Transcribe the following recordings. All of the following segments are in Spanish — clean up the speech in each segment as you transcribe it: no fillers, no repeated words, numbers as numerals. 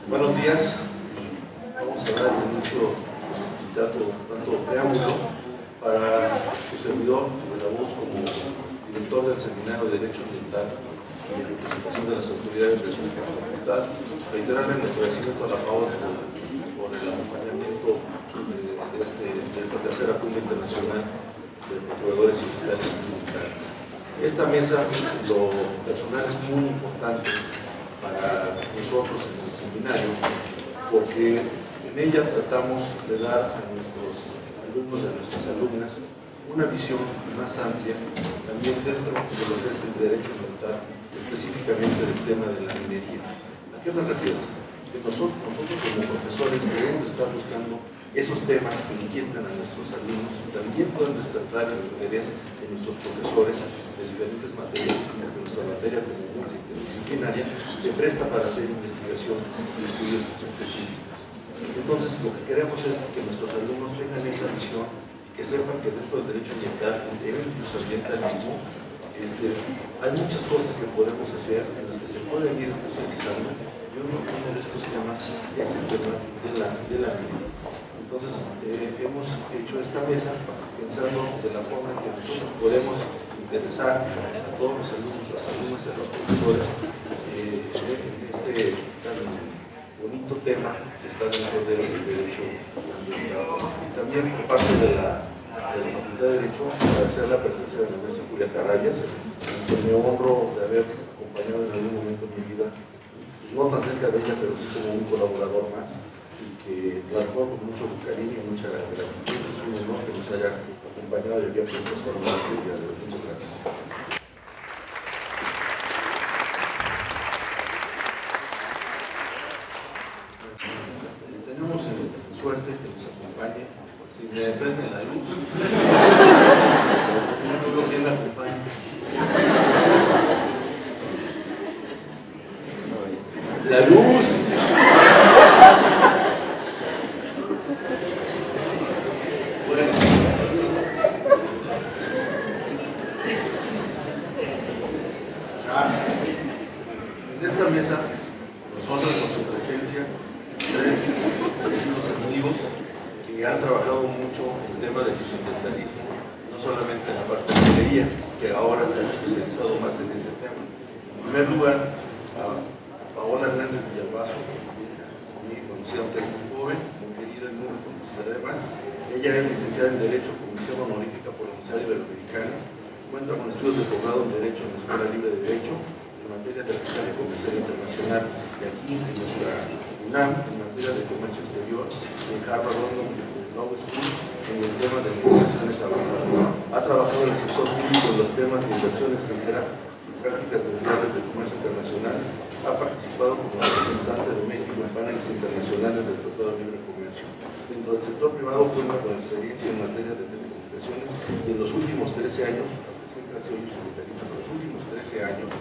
Buenos días. Vamos a dar inicio tanto preámbulo para su servidor de la voz como director del Seminario de Derecho Ambiental y de representación de las autoridades de la facultad, reiterarle nuestro agradecimiento a la FAO por el acompañamiento de esta tercera cumbre internacional de proveedores y fiscales ambientales. Esta mesa, lo personal, es muy importante para nosotros en el seminario, porque en ella tratamos de dar a nuestros alumnos y a nuestras alumnas una visión más amplia, también dentro de lo que es el derecho ambiental, específicamente del tema de la minería. ¿A qué me refiero? Que nosotros como profesores debemos estar buscando esos temas que inquietan a nuestros alumnos y también pueden despertar el interés de nuestros profesores de diferentes materias, porque nuestra materia como multidisciplinaria se presta para hacer investigación y estudios específicos. Entonces, lo que queremos es que nuestros alumnos tengan esa visión, que sepan que dentro del derecho ambiental, en el ambientalismo, hay muchas cosas que podemos hacer en las que se pueden ir especializando, y uno de estos temas es el tema de la minería. Entonces, hemos hecho esta mesa pensando de la forma en que nosotros podemos interesar a todos los alumnos, las alumnas y a los profesores en este tan bonito tema que está dentro del derecho ambiental. Y también por parte de la Facultad de Derecho, agradecer la presencia de la maestra Julia Carayas, que me honro de haber acompañado en algún momento de mi vida, no tan cerca de ella, pero sí como un colaborador más, y que la recuerdo con mucho cariño y mucha gratitud. Es un honor que nos haya acompañado y había puesto su armamento el día de hoy. Muchas gracias. Tenemos suerte que nos acompañe, si me prende la luz, no veo quién la acompaña. La luz. Bueno. Gracias. En esta mesa nos honra con su presencia tres queridos amigos que han trabajado mucho el tema del bioambientalismo, no solamente en la parte de minería, que ahora se han especializado más en ese tema. En primer lugar, Paola Hernández Villalbazo, muy conocida, un técnico joven, muy querida y muy reconocida además. Ella es licenciada en Derecho con mención honorífica por la Universidad Iberoamericana, cuenta con estudios de posgrado en Derecho en la Escuela Libre de Derecho, en materia de fiscal y comercio internacional, y aquí en nuestra UNAM, en materia de comercio exterior, en Harvard London Law School, en el tema de negociaciones avanzadas. Ha trabajado en el sector público en los temas de inversión extranjera y prácticas desleales de comercio internacional. Ha participado como representante de México en paneles internacionales del Tratado de Libre Comercio. Dentro del sector privado cuenta con experiencia en materia de telecomunicaciones y en los últimos 13 años, aunque siempre ha sido instrumentalista, pero los últimos 13 años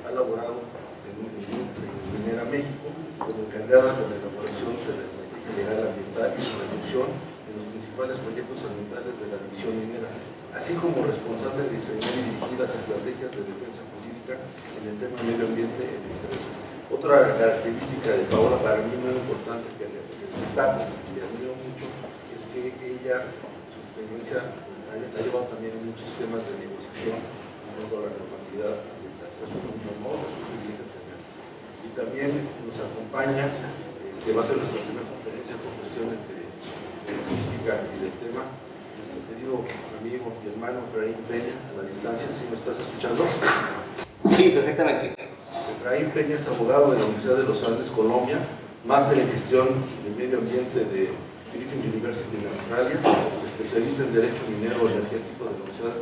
ha laborado en Minera México como encargada de la elaboración de la estrategia legal ambiental y su reducción en los principales proyectos ambientales de la división minera, así como responsable de diseñar y dirigir las estrategias de defensa jurídica en el tema medio ambiente en la empresa. Otra característica de Paola, para mí muy importante, que destaco y admiro mucho, es que ella, su experiencia, ha llevado también en muchos temas de negociación en toda la normatividad ambiental. Es un honor, es un privilegio tener. Y también nos acompaña, va a ser nuestra primera conferencia por cuestiones de logística y del tema, nuestro querido amigo y hermano Efraín Peña, a la distancia. ¿Sí me estás escuchando? Sí, perfectamente. Efraín Peña es abogado de la Universidad de los Andes, Colombia, máster en gestión de medio ambiente de Griffin University en Australia, especialista en derecho minero energético de la Universidad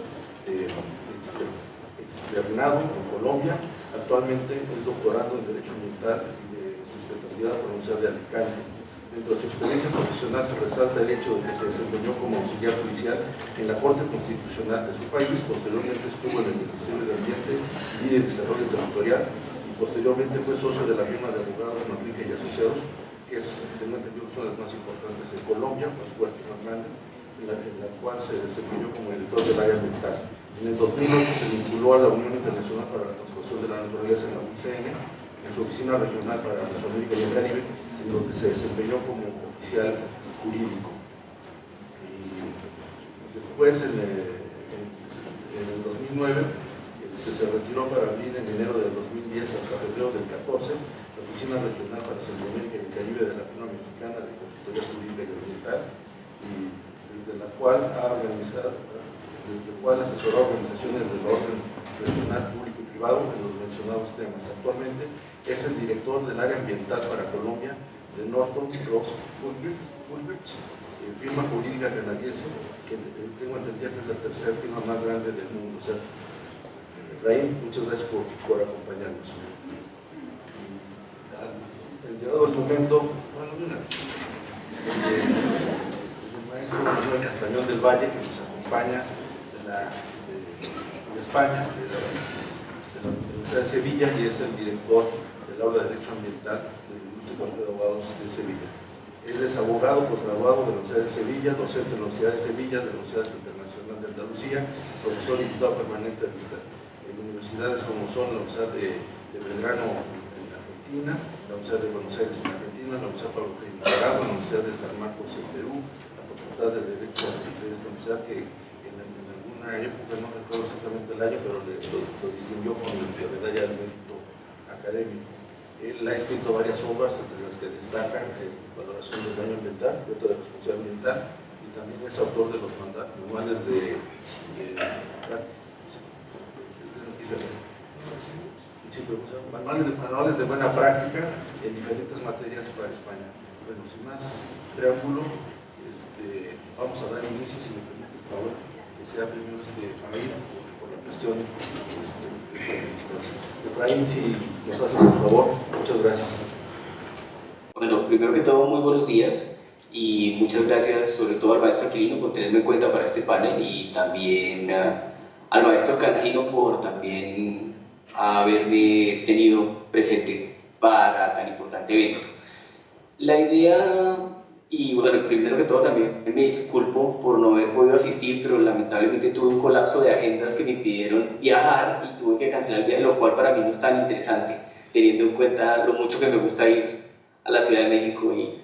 Externado en Colombia. Actualmente es doctorando en derecho ambiental y de sustentabilidad por la Universidad de Alicante. Dentro de su experiencia profesional se resalta el hecho de que se desempeñó como auxiliar judicial en la Corte Constitucional de su país. Posteriormente estuvo en el Ministerio de Ambiente y de Desarrollo Territorial y posteriormente fue socio de la firma de abogados Manrique y Asociados, que es, tengo entendido, son las más importantes en Colombia, más fuertes y más grandes, en la cual se desempeñó como editor del área ambiental. En el 2008 se vinculó a la Unión Internacional para la Conservación de la Naturaleza en la UICN, en su oficina regional para Mesoamérica y el Caribe, en donde se desempeñó como oficial jurídico. Y después, en el 2009, se retiró para abrir en enero del 2010 hasta febrero del 14 la Oficina Regional para Centroamérica y el Caribe de la Latinoamericana de Consultoría Jurídica y Ambiental, y desde la cual asesoró organizaciones del orden regional, público y privado en los mencionados temas. Actualmente es el director del área ambiental para Colombia de Norton Rose Fulbright, firma jurídica canadiense, que tengo entendido que es la tercera firma más grande del mundo. O sea, Efraín, muchas gracias por acompañarnos. Llegado el momento, el maestro Manuel Castañón del Valle, que nos acompaña de España, de la Universidad de Sevilla, y es el director del Aula de Derecho Ambiental del Ilustre Colegio de Abogados de Sevilla. Él es abogado posgraduado de la Universidad de Sevilla, docente de la Universidad de Sevilla, de la Universidad Internacional de Andalucía, profesor invitado permanente en universidades como son la Universidad de Belgrano en Argentina, la Universidad de Buenos Aires en Argentina, la Universidad Pablo Freire en Nicaragua, la Universidad de San Marcos en Perú, la Facultad de Derecho de esta universidad, que en alguna época, no recuerdo exactamente el año, pero lo distinguió con la medalla del mérito académico. Él ha escrito varias obras, entre las que destacan Valoración del Daño Ambiental, Veto de Responsabilidad Ambiental, y también es autor de los manuales manuales de buena práctica en diferentes materias para España. Bueno, sin más preámbulo, vamos a dar inicio, si me permite, por favor, que sea primero Efraín, por la cuestión de esta administración. Efraín, si nos haces el favor, muchas gracias. Bueno, primero que todo, muy buenos días y muchas gracias sobre todo al maestro Aquilino por tenerme en cuenta para este panel, y también al maestro Cancino por también haberme tenido presente para tan importante evento. La idea, y bueno, primero que todo también me disculpo por no haber podido asistir, pero lamentablemente tuve un colapso de agendas que me impidieron viajar y tuve que cancelar el viaje, lo cual para mí no es tan interesante, teniendo en cuenta lo mucho que me gusta ir a la Ciudad de México y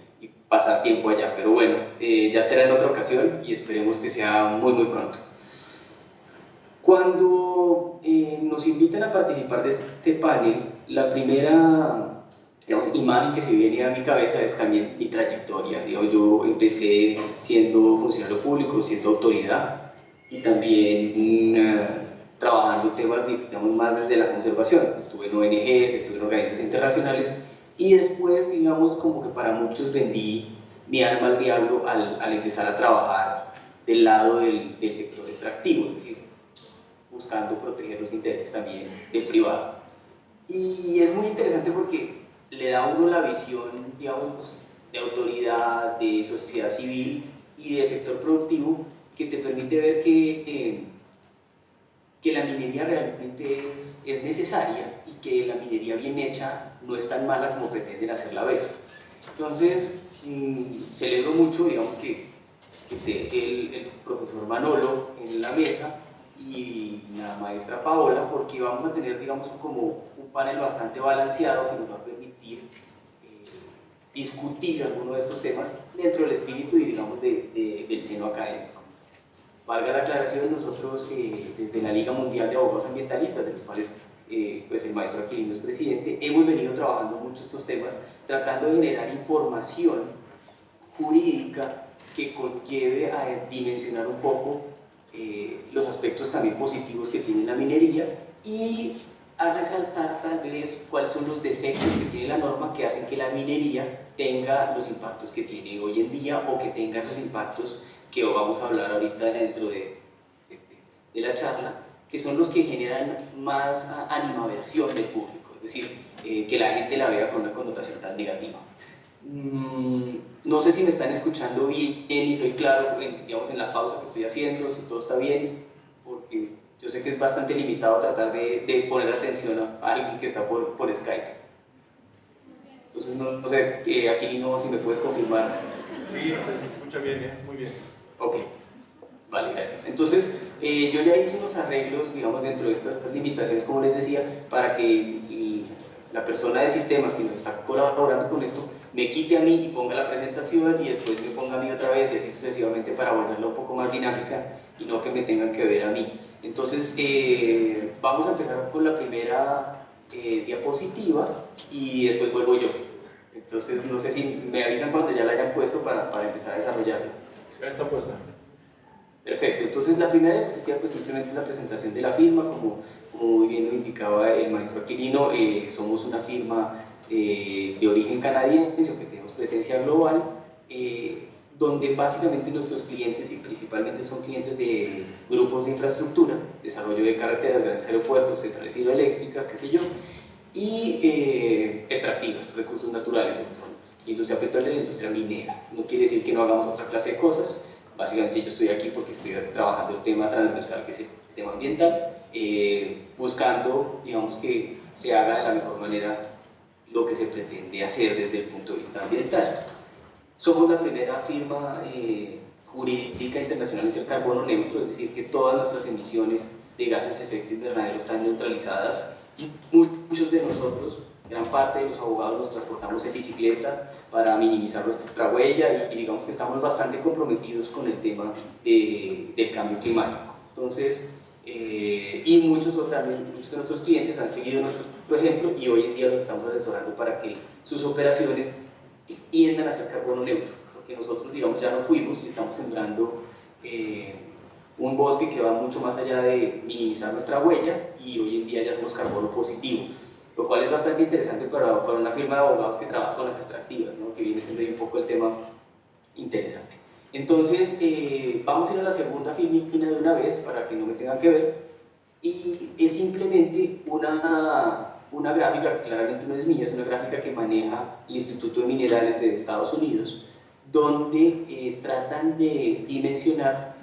pasar tiempo allá. Pero bueno, ya será en otra ocasión y esperemos que sea muy pronto. Cuando nos invitan a participar de este panel, la primera, digamos, imagen que se viene a mi cabeza es también mi trayectoria. Yo empecé siendo funcionario público, siendo autoridad, y también trabajando temas, digamos, más desde la conservación. Estuve en ONGs, estuve en organismos internacionales, y después, digamos, como que para muchos vendí mi alma al diablo al empezar a trabajar del lado del sector extractivo, es decir, buscando proteger los intereses también del privado. Y es muy interesante porque le da a uno la visión, digamos, de autoridad, de sociedad civil y de sector productivo, que te permite ver que la minería realmente es necesaria, y que la minería bien hecha no es tan mala como pretenden hacerla ver. Entonces, celebro mucho, digamos, que esté el profesor Manolo en la mesa y la maestra Paola, porque vamos a tener, digamos, como un panel bastante balanceado que nos va a permitir discutir algunos de estos temas dentro del espíritu y, digamos, del seno académico. Valga la aclaración, nosotros desde la Liga Mundial de Abogados Ambientalistas, de los cuales pues el maestro Aquilino es presidente, hemos venido trabajando mucho estos temas, tratando de generar información jurídica que conlleve a dimensionar un poco los aspectos también positivos que tiene la minería, y a resaltar tal vez cuáles son los defectos que tiene la norma que hacen que la minería tenga los impactos que tiene hoy en día, o que tenga esos impactos que vamos a hablar ahorita dentro de la charla, que son los que generan más animaversión del público, es decir, que la gente la vea con una connotación tan negativa. No sé si me están escuchando bien y soy claro, digamos, en la pausa que estoy haciendo, si todo está bien, porque yo sé que es bastante limitado tratar de poner atención a alguien que está por Skype. Entonces, no sé, Aquilino, si me puedes confirmar. Sí, se escucha bien, muy bien. Ok, vale, gracias. Entonces, yo ya hice unos arreglos, digamos, dentro de estas limitaciones, como les decía, para que la persona de sistemas que nos está colaborando con esto me quite a mí y ponga la presentación y después me ponga a mí otra vez y así sucesivamente para volverla un poco más dinámica y no que me tengan que ver a mí. Entonces vamos a empezar con la primera diapositiva y después vuelvo yo. Entonces no sé si me avisan cuando ya la hayan puesto para empezar a desarrollarla. Ya está puesta. Perfecto, entonces la primera diapositiva pues simplemente es la presentación de la firma, como muy bien lo indicaba el maestro Aquilino, somos una firma de origen canadiense, que tenemos presencia global, donde básicamente nuestros clientes, y principalmente son clientes de grupos de infraestructura, desarrollo de carreteras, grandes aeropuertos, centrales hidroeléctricas, qué sé yo, y extractivas, recursos naturales, lo que son industria petrolera e industria minera. No quiere decir que no hagamos otra clase de cosas. Básicamente yo estoy aquí porque estoy trabajando el tema transversal, que es el tema ambiental, buscando, digamos, que se haga de la mejor manera lo que se pretende hacer desde el punto de vista ambiental. Somos la primera firma jurídica internacional en ser carbono neutro, es decir, que todas nuestras emisiones de gases de efecto invernadero están neutralizadas. Muchos de nosotros, gran parte de los abogados, nos transportamos en bicicleta para minimizar nuestra huella y digamos que estamos bastante comprometidos con el tema del cambio climático. Entonces, y muchos de nuestros clientes han seguido nuestro ejemplo y hoy en día los estamos asesorando para que sus operaciones tiendan a ser carbono neutro, porque nosotros, digamos, ya no fuimos y estamos sembrando un bosque que va mucho más allá de minimizar nuestra huella y hoy en día ya somos carbono positivo, lo cual es bastante interesante para una firma de abogados que trabaja con las extractivas, ¿no? Que viene siendo ahí un poco el tema interesante. Entonces, vamos a ir a la segunda filmina de una vez para que no me tengan que ver, y es simplemente una gráfica, que claramente no es mía, es una gráfica que maneja el Instituto de Minerales de Estados Unidos, donde tratan de dimensionar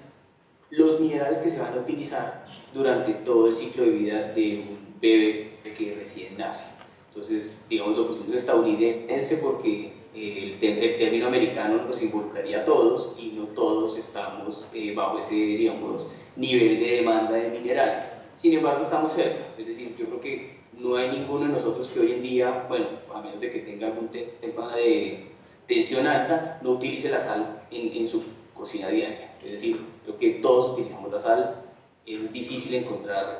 los minerales que se van a utilizar durante todo el ciclo de vida de un bebé que recién nace. Entonces, digamos, lo pusimos estadounidense porque el término americano nos involucraría a todos y no todos estamos bajo ese, digamos, nivel de demanda de minerales. Sin embargo, estamos cerca, es decir, yo creo que no hay ninguno de nosotros que hoy en día, bueno, a menos de que tenga algún tema de tensión alta, no utilice la sal en su cocina diaria. Es decir, creo que todos utilizamos la sal. Es difícil encontrar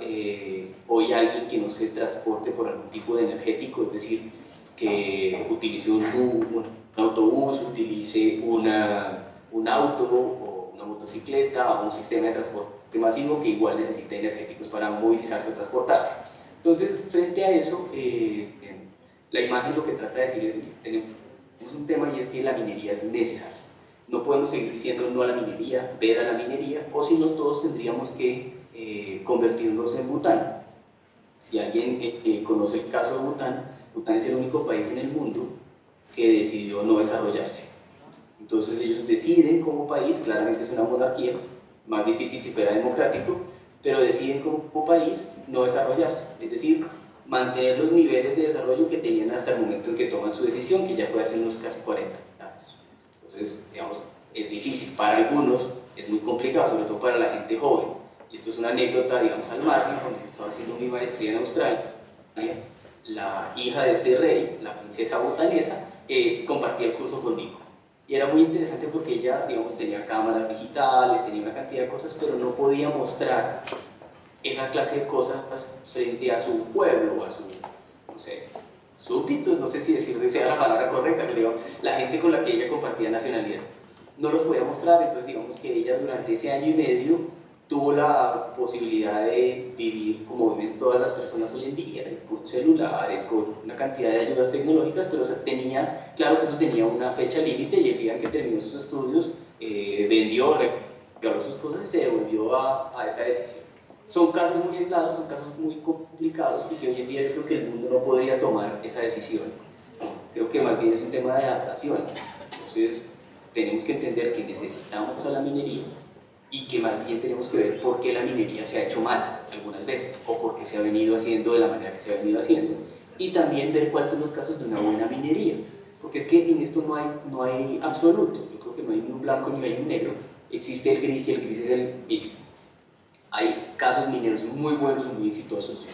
hoy alguien que no se transporte por algún tipo de energético, es decir, que utilice un autobús, utilice un auto o una motocicleta o un sistema de transporte masivo que igual necesita energéticos para movilizarse o transportarse. Entonces, frente a eso, la imagen lo que trata de decir es que tenemos un tema y es que la minería es necesaria. No podemos seguir diciendo no a la minería, ver a la minería, o si no todos tendríamos que convertirnos en Bután. Si alguien conoce el caso de Bután, Bután es el único país en el mundo que decidió no desarrollarse. Entonces ellos deciden como país, claramente es una monarquía, más difícil si fuera democrático, pero deciden como país no desarrollarse, es decir, mantener los niveles de desarrollo que tenían hasta el momento en que toman su decisión, que ya fue hace unos casi 40 años. Entonces, digamos, es difícil para algunos, es muy complicado, sobre todo para la gente joven. Y esto es una anécdota, digamos, al margen, cuando yo estaba haciendo mi maestría en Australia, la hija de este rey, la princesa bhutanesa, compartía el curso conmigo. Y era muy interesante porque ella, digamos, tenía cámaras digitales, tenía una cantidad de cosas, pero no podía mostrar esa clase de cosas frente a su pueblo, a su, no sé, súbditos, no sé si sea la palabra correcta, pero digamos, la gente con la que ella compartía nacionalidad. No los podía mostrar, entonces digamos que ella durante ese año y medio tuvo la posibilidad de vivir como viven todas las personas hoy en día, con celulares, con una cantidad de ayudas tecnológicas, pero tenía, claro que eso tenía una fecha límite y el día en que terminó sus estudios vendió, regaló sus cosas y se devolvió a esa decisión. Son casos muy aislados, son casos muy complicados y que hoy en día yo creo que el mundo no podría tomar esa decisión. Creo que más bien es un tema de adaptación. Entonces, tenemos que entender que necesitamos a la minería y que más bien tenemos que ver por qué la minería se ha hecho mal algunas veces o por qué se ha venido haciendo de la manera que se ha venido haciendo y también ver cuáles son los casos de una buena minería, porque es que en esto no hay absolutos. Yo creo que no hay ni un blanco ni hay un negro, existe el gris y el gris es el medio. Hay casos mineros muy buenos y muy exitosos,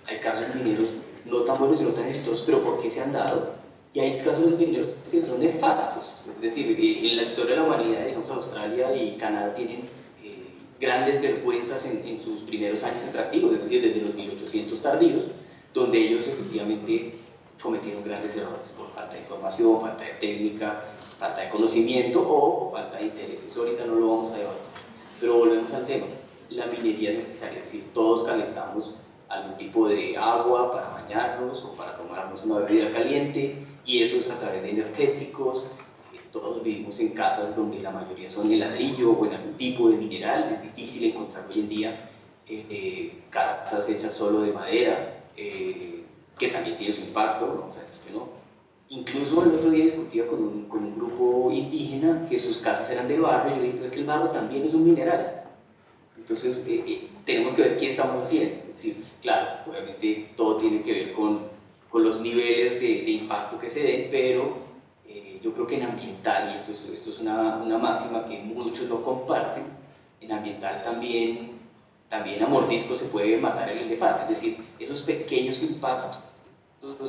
hay casos mineros no tan buenos y no tan exitosos, pero ¿por qué se han dado? Y hay casos de mineros que son nefastos. Es decir, en la historia de la humanidad, digamos, Australia y Canadá tienen grandes vergüenzas en sus primeros años extractivos, es decir, desde los 1800 tardíos, donde ellos efectivamente cometieron grandes errores por falta de información, falta de técnica, falta de conocimiento o falta de intereses. Ahorita no lo vamos a debatir, pero volvemos al tema. La minería es necesaria, es decir, todos calentamos algún tipo de agua para bañarnos o para tomarnos una bebida caliente, y eso es a través de energéticos. Todos vivimos en casas donde la mayoría son de ladrillo o en algún tipo de mineral. Es difícil encontrar hoy en día casas hechas solo de madera, que también tiene su impacto, no vamos a decir que no. Incluso el otro día discutía con un grupo indígena que sus casas eran de barro, y yo le dije, pero es que el barro también es un mineral. Entonces tenemos que ver qué estamos haciendo. Es decir, claro, obviamente todo tiene que ver con los niveles de impacto que se den, pero yo creo que en ambiental, y esto es una máxima que muchos no comparten, en ambiental también a mordisco se puede matar el elefante. Es decir, esos pequeños impactos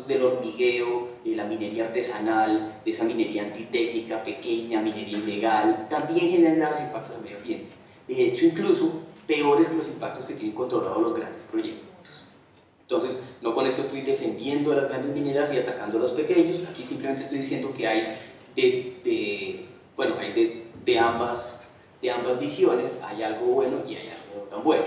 del hormigueo, de la minería artesanal, de esa minería antitécnica pequeña, minería ilegal, también generan graves impactos al medio ambiente. De hecho, incluso peores que los impactos que tienen controlados los grandes proyectos. Entonces, no con esto estoy defendiendo a las grandes mineras y atacando a los pequeños. Aquí simplemente estoy diciendo que hay de ambas visiones, hay algo bueno y hay algo no tan bueno.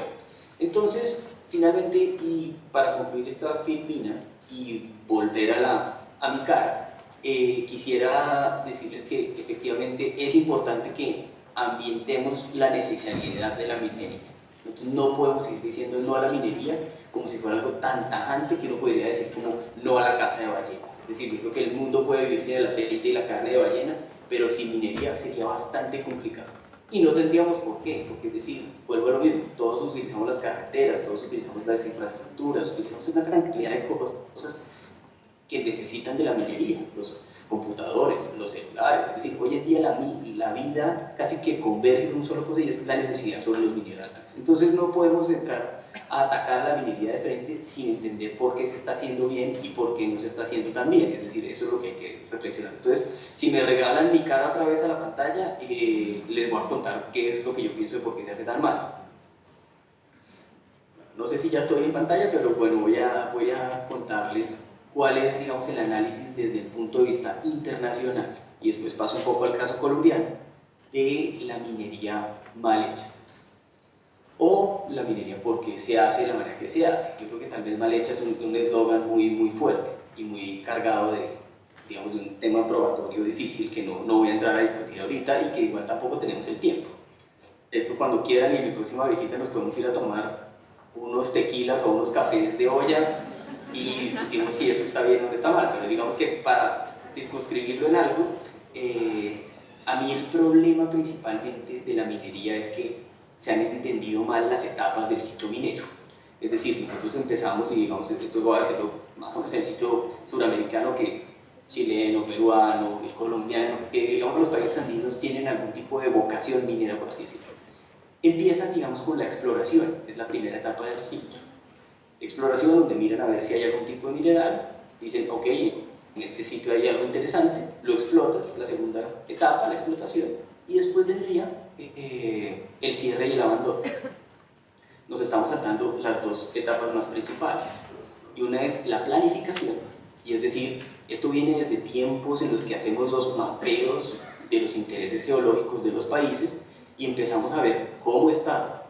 Entonces, finalmente, y para concluir esta filmina y volver a mi cara, quisiera decirles que efectivamente es importante que ambientemos la necesidad de la minería. Nosotros no podemos seguir diciendo no a la minería como si fuera algo tan tajante que uno podría decir como no a la caza de ballenas. Es decir, yo creo que el mundo puede vivir sin el aceite y la carne de ballena, pero sin minería sería bastante complicado. Y no tendríamos por qué, porque es decir, vuelvo a lo mismo, todos utilizamos las carreteras, todos utilizamos las infraestructuras, utilizamos una cantidad de cosas que necesitan de la minería, los computadores, los celulares. Es decir, hoy en día la vida casi que converge en una sola cosa, y es la necesidad sobre los minerales. Entonces no podemos entrar a atacar la minería de frente sin entender por qué se está haciendo bien y por qué no se está haciendo tan bien. Es decir, eso es lo que hay que reflexionar. Entonces, si me regalan mi cara otra vez a la pantalla, les voy a contar qué es lo que yo pienso de por qué se hace tan mal. No sé si ya estoy en pantalla, pero bueno, voy a contarles cuál es, digamos, el análisis desde el punto de vista internacional, y después paso un poco al caso colombiano, de la minería mal hecha, o la minería por qué se hace de la manera que se hace. Yo creo que tal vez mal hecha es un eslogan muy fuerte y muy cargado de, digamos, de un tema probatorio difícil que no voy a entrar a discutir ahorita, y que igual tampoco tenemos el tiempo. Esto, cuando quieran y en mi próxima visita nos podemos ir a tomar unos tequilas o unos cafés de olla y discutimos si eso está bien o no está mal, pero digamos que para circunscribirlo en algo, a mí el problema principalmente de la minería es que se han entendido mal las etapas del ciclo minero. Es decir, nosotros empezamos, y digamos, esto voy a hacerlo más o menos en el ciclo suramericano, que chileno, peruano, el colombiano, que digamos los países andinos tienen algún tipo de vocación minera, por así decirlo. Empiezan, digamos, con la exploración, es la primera etapa del ciclo. Exploración, donde miran a ver si hay algún tipo de mineral, dicen, ok, en este sitio hay algo interesante, lo explotas, la segunda etapa, la explotación, y después vendría el cierre y el abandono. Nos estamos saltando las dos etapas más principales, y una es la planificación, y es decir, esto viene desde tiempos en los que hacemos los mapeos de los intereses geológicos de los países, y empezamos a ver cómo está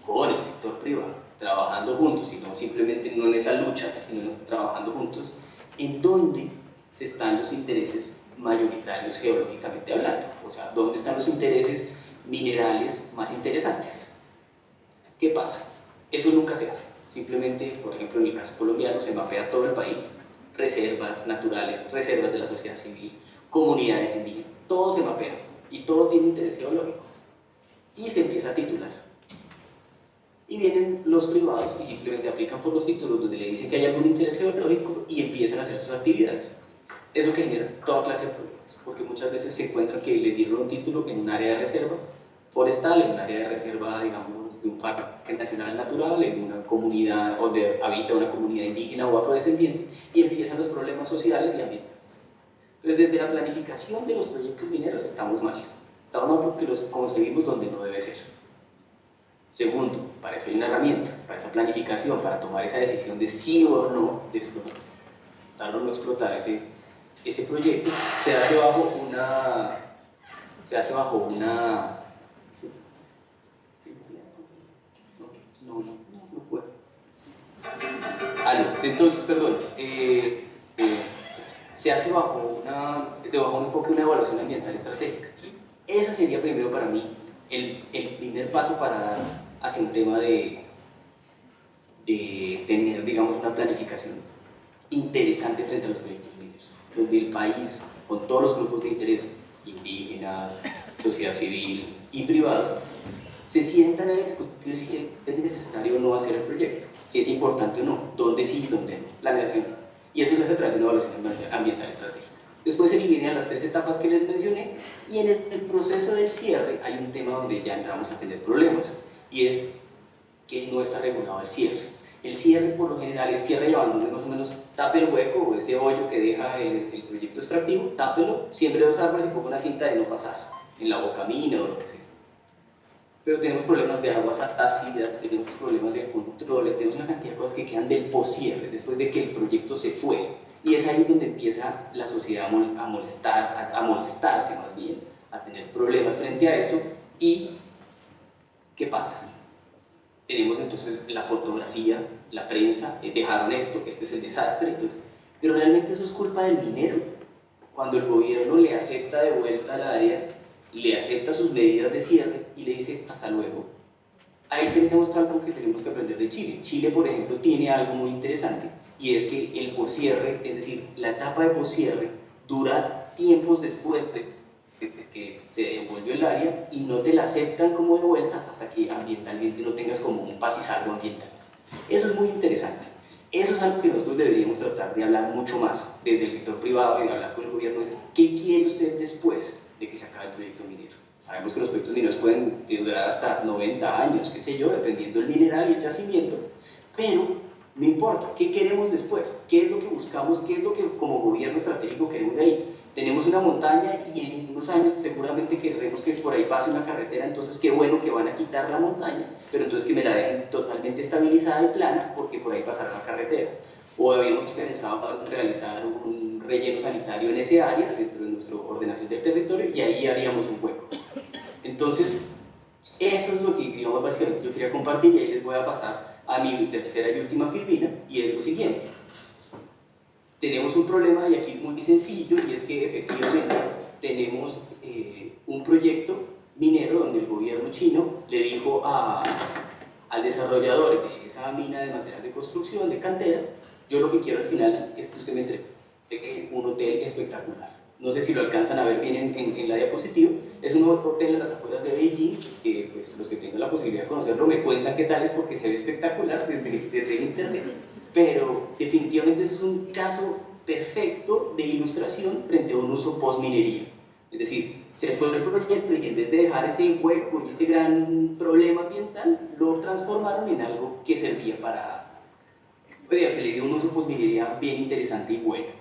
con el sector privado, trabajando juntos, y no simplemente no en esa lucha, sino trabajando juntos, en dónde se están los intereses mayoritarios geológicamente hablando, o sea, dónde están los intereses minerales más interesantes. ¿Qué pasa? Eso nunca se hace. Simplemente, por ejemplo, en el caso colombiano, se mapea todo el país, reservas naturales, reservas de la sociedad civil, comunidades indígenas, todo se mapea y todo tiene interés geológico, y se empieza a titular. Y vienen los privados y simplemente aplican por los títulos donde le dicen que hay algún interés geológico y empiezan a hacer sus actividades. Eso que genera toda clase de problemas, porque muchas veces se encuentran que les dieron un título en un área de reserva forestal, en un área de reserva, digamos, de un parque nacional natural en una comunidad donde habita una comunidad indígena o afrodescendiente, y empiezan los problemas sociales y ambientales. Entonces, desde la planificación de los proyectos mineros estamos mal. Estamos mal porque los concebimos donde no debe ser. Segundo, para eso hay una herramienta, para esa planificación, para tomar esa decisión de sí o no de explotar o no explotar ese proyecto, se hace bajo una no puedo. Entonces, perdón, se hace bajo un enfoque, una evaluación ambiental estratégica. ¿Sí? Ese sería primero para mí el primer paso para dar hacia un tema de tener, digamos, una planificación interesante frente a los proyectos mineros, donde el país, con todos los grupos de interés, indígenas, sociedad civil y privados, se sientan a discutir si es necesario o no hacer el proyecto, si es importante o no, dónde sí y dónde no, planeación. Y eso se hace a través de una evaluación ambiental estratégica. Después se eliminan las 3 etapas que les mencioné, y en el proceso del cierre hay un tema donde ya entramos a tener problemas, y es que no está regulado el cierre. El cierre, por lo general, el cierre llevándole más o menos, tape el hueco o ese hoyo que deja el proyecto extractivo, tápelo, siembre 2 árboles y ponga una cinta de no pasar, en la bocamina o lo que sea. Pero tenemos problemas de aguas ácidas, tenemos problemas de controles, tenemos una cantidad de cosas que quedan del poscierre, después de que el proyecto se fue. Y es ahí donde empieza la sociedad a molestarse más bien, a tener problemas frente a eso. ¿Y qué pasa? Tenemos entonces la fotografía, la prensa, dejaron esto, este es el desastre, entonces, pero realmente eso es culpa del minero. Cuando el gobierno le acepta de vuelta al área, le acepta sus medidas de cierre y le dice hasta luego. Ahí tenemos algo que tenemos que aprender de Chile. Chile, por ejemplo, tiene algo muy interesante, y es que el poscierre, es decir, la etapa de poscierre, dura tiempos después de que se devolvió el área, y no te la aceptan como de vuelta hasta que ambientalmente lo tengas como un paz y salvo ambiental. Eso es muy interesante. Eso es algo que nosotros deberíamos tratar de hablar mucho más desde el sector privado y de hablar con el gobierno. Es, ¿qué quiere usted después de que se acabe el proyecto minero? Sabemos que los proyectos mineros pueden durar hasta 90 años, qué sé yo, dependiendo del mineral y el yacimiento, pero no importa, ¿qué queremos después? ¿Qué es lo que buscamos? ¿Qué es lo que como gobierno estratégico queremos de ahí? Tenemos una montaña y en unos años seguramente queremos que por ahí pase una carretera, entonces qué bueno que van a quitar la montaña, pero entonces que me la dejen totalmente estabilizada y plana porque por ahí pasará una carretera. O habíamos pensado realizar un relleno sanitario en ese área, dentro de nuestra ordenación del territorio, y ahí haríamos un hueco. Entonces, eso es lo que, digamos, básicamente yo quería compartir, y ahí les voy a pasar a mi tercera y última filmina, y es lo siguiente. Tenemos un problema, y aquí muy sencillo, y es que efectivamente tenemos un proyecto minero donde el gobierno chino le dijo al desarrollador de esa mina de material de construcción, de cantera, yo lo que quiero al final es que usted me entregue un hotel espectacular. No sé si lo alcanzan a ver bien en la diapositiva. Es un hotel en las afueras de Beijing, que pues, los que tengan la posibilidad de conocerlo me cuentan qué tal es, porque se ve espectacular desde el internet. Pero definitivamente eso es un caso perfecto de ilustración frente a un uso post-minería. Es decir, se fue el proyecto y en vez de dejar ese hueco y ese gran problema ambiental, lo transformaron en algo que servía para... Pues, se le dio un uso post-minería bien interesante y bueno.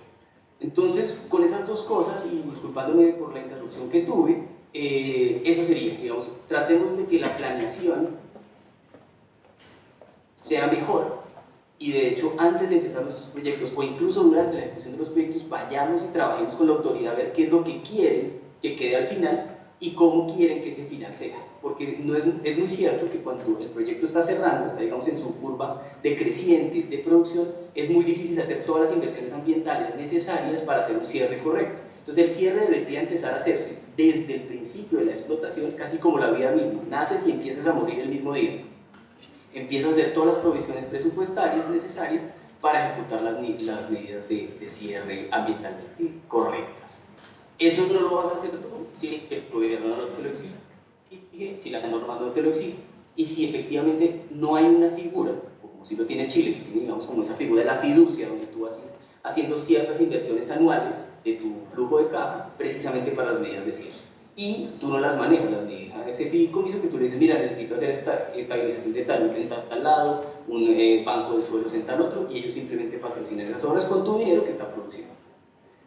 Entonces, con esas dos cosas, y disculpándome por la interrupción que tuve, eso sería, digamos, tratemos de que la planeación sea mejor, y de hecho, antes de empezar nuestros proyectos, o incluso durante la ejecución de los proyectos, vayamos y trabajemos con la autoridad a ver qué es lo que quieren que quede al final, y cómo quieren que ese final sea, porque es muy cierto que cuando el proyecto está cerrando, está digamos en su curva decreciente de producción, es muy difícil hacer todas las inversiones ambientales necesarias para hacer un cierre correcto. Entonces el cierre debería empezar a hacerse desde el principio de la explotación, casi como la vida misma, naces y empiezas a morir el mismo día. Empiezas a hacer todas las provisiones presupuestarias necesarias para ejecutar las medidas de cierre ambientalmente correctas. Eso no lo vas a hacer tú si el gobierno no te lo exige, si la norma no te lo exige, y si efectivamente no hay una figura, como si lo tiene Chile, que tiene digamos como esa figura de la fiducia, donde tú vas haciendo ciertas inversiones anuales de tu flujo de caja, precisamente para las medidas de cierre. y tú no las manejas, las dejan ese fideicomiso que tú le dices, mira, necesito hacer esta estabilización de talud en tal lado, un banco de suelos en tal otro, y ellos simplemente patrocinan esas obras con tu dinero que está produciendo.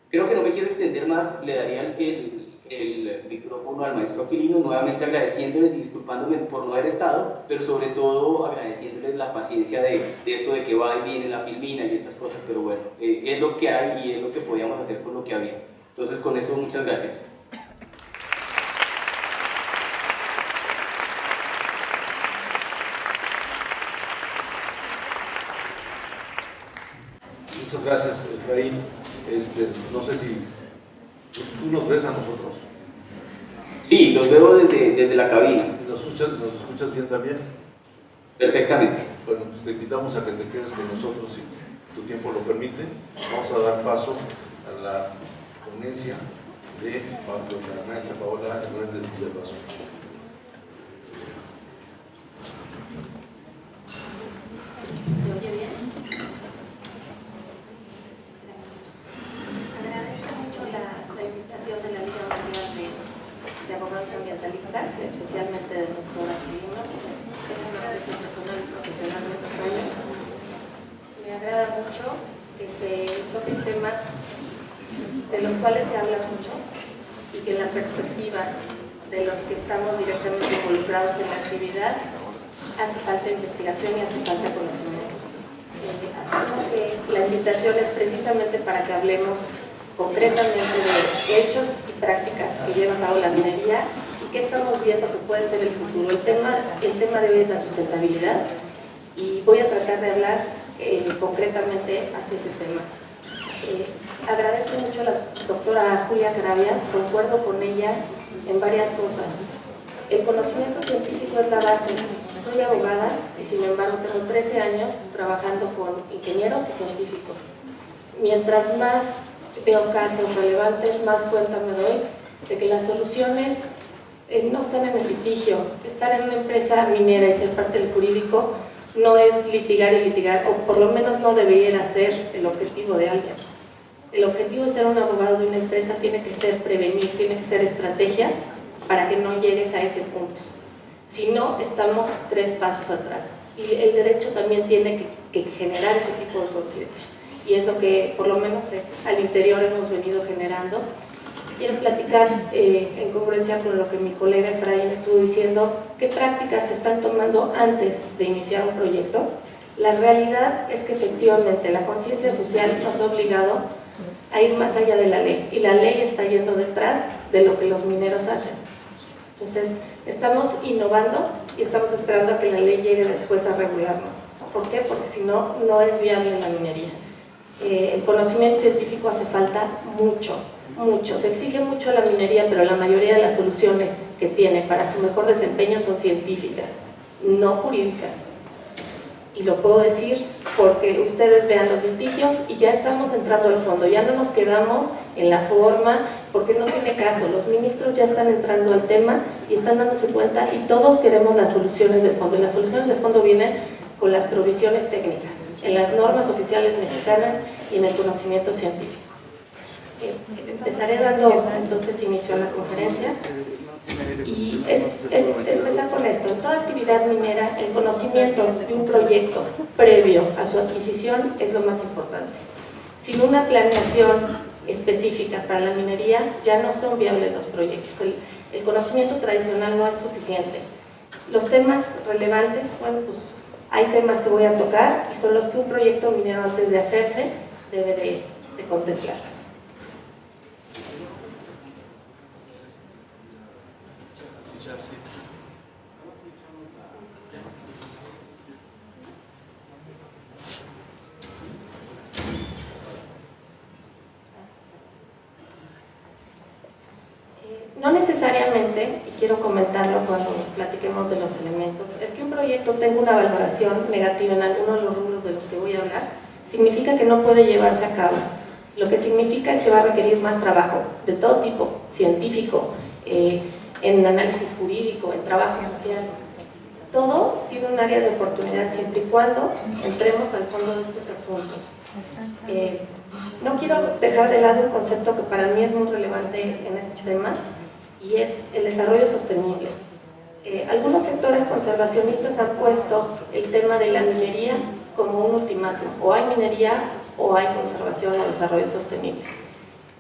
Creo que no me quiero extender más, le daría el micrófono al maestro Aquilino, nuevamente agradeciéndoles y disculpándome por no haber estado, pero sobre todo agradeciéndoles la paciencia de esto de que va y viene la filmina y esas cosas, pero bueno, es lo que hay y es lo que podíamos hacer con lo que había. Entonces con eso muchas gracias. Muchas gracias, Efraín. No sé si tú nos ves a nosotros. Sí, los veo desde la cabina. ¿Y nos escuchas bien también? Perfectamente. Bueno, pues te invitamos a que te quedes con nosotros si tu tiempo lo permite. Vamos a dar paso a la ponencia de la maestra Paola Hernández Villalbazo. ¿Se oye bien? Agradezco mucho la invitación de la Liga Mundial de Abogados Ambientalistas, especialmente del doctor Aquilino, que es una expresión personal y profesional de muchos años. Me agrada mucho que se toquen temas de los cuales se habla mucho y que en la perspectiva de los que estamos directamente involucrados en la actividad hace falta investigación y hace falta conocimiento. Asumo que la invitación es precisamente para que hablemos concretamente de hechos y prácticas que lleva a cabo la minería y qué estamos viendo que puede ser el futuro. El tema de hoy es la sustentabilidad y voy a tratar de hablar concretamente hacia ese tema. Agradezco mucho a la doctora Julia Carabias, concuerdo con ella en varias cosas. El conocimiento científico es la base. Soy abogada y sin embargo tengo 13 años trabajando con ingenieros y científicos. Mientras más veo casos relevantes, más cuenta me doy de que las soluciones no están en el litigio. Estar en una empresa minera y ser parte del jurídico no es litigar y litigar, o por lo menos no debería ser el objetivo de alguien. El objetivo de ser un abogado de una empresa tiene que ser prevenir, tiene que ser estrategias para que no llegues a ese punto. Si no, estamos 3 pasos atrás. Y el derecho también tiene que generar ese tipo de conciencia. Y es lo que, por lo menos, al interior hemos venido generando. Quiero platicar, en congruencia con lo que mi colega Efraín estuvo diciendo, qué prácticas se están tomando antes de iniciar un proyecto. La realidad es que efectivamente la conciencia social nos ha obligado a ir más allá de la ley. Y la ley está yendo detrás de lo que los mineros hacen. Entonces, estamos innovando y estamos esperando a que la ley llegue después a regularnos. ¿Por qué? Porque si no, no es viable la minería. El conocimiento científico hace falta mucho. Se exige mucho a la minería, pero la mayoría de las soluciones que tiene para su mejor desempeño son científicas, no jurídicas. Y lo puedo decir porque ustedes vean los litigios y ya estamos entrando al fondo, ya no nos quedamos en la forma, porque no tiene caso. Los ministros ya están entrando al tema y están dándose cuenta y todos queremos las soluciones de fondo. Y las soluciones de fondo vienen con las provisiones técnicas, en las normas oficiales mexicanas y en el conocimiento científico. Empezaré dando entonces inicio a la conferencia y es empezar con esto. En toda actividad minera, el conocimiento de un proyecto previo a su adquisición es lo más importante. Sin una planeación específica para la minería ya no son viables los proyectos. El conocimiento tradicional no es suficiente. Los temas relevantes, bueno, pues hay temas que voy a tocar y son los que un proyecto minero antes de hacerse debe de contemplar. No necesariamente, y quiero comentarlo cuando platiquemos de los elementos, el que un proyecto tenga una valoración negativa en algunos de los rubros de los que voy a hablar, significa que no puede llevarse a cabo. Lo que significa es que va a requerir más trabajo, de todo tipo, científico, en análisis jurídico, en trabajo social. Todo tiene un área de oportunidad siempre y cuando entremos al fondo de estos asuntos. No quiero dejar de lado un concepto que para mí es muy relevante en estos temas, y es el desarrollo sostenible. Algunos sectores conservacionistas han puesto el tema de la minería como un ultimátum: o hay minería o hay conservación o desarrollo sostenible.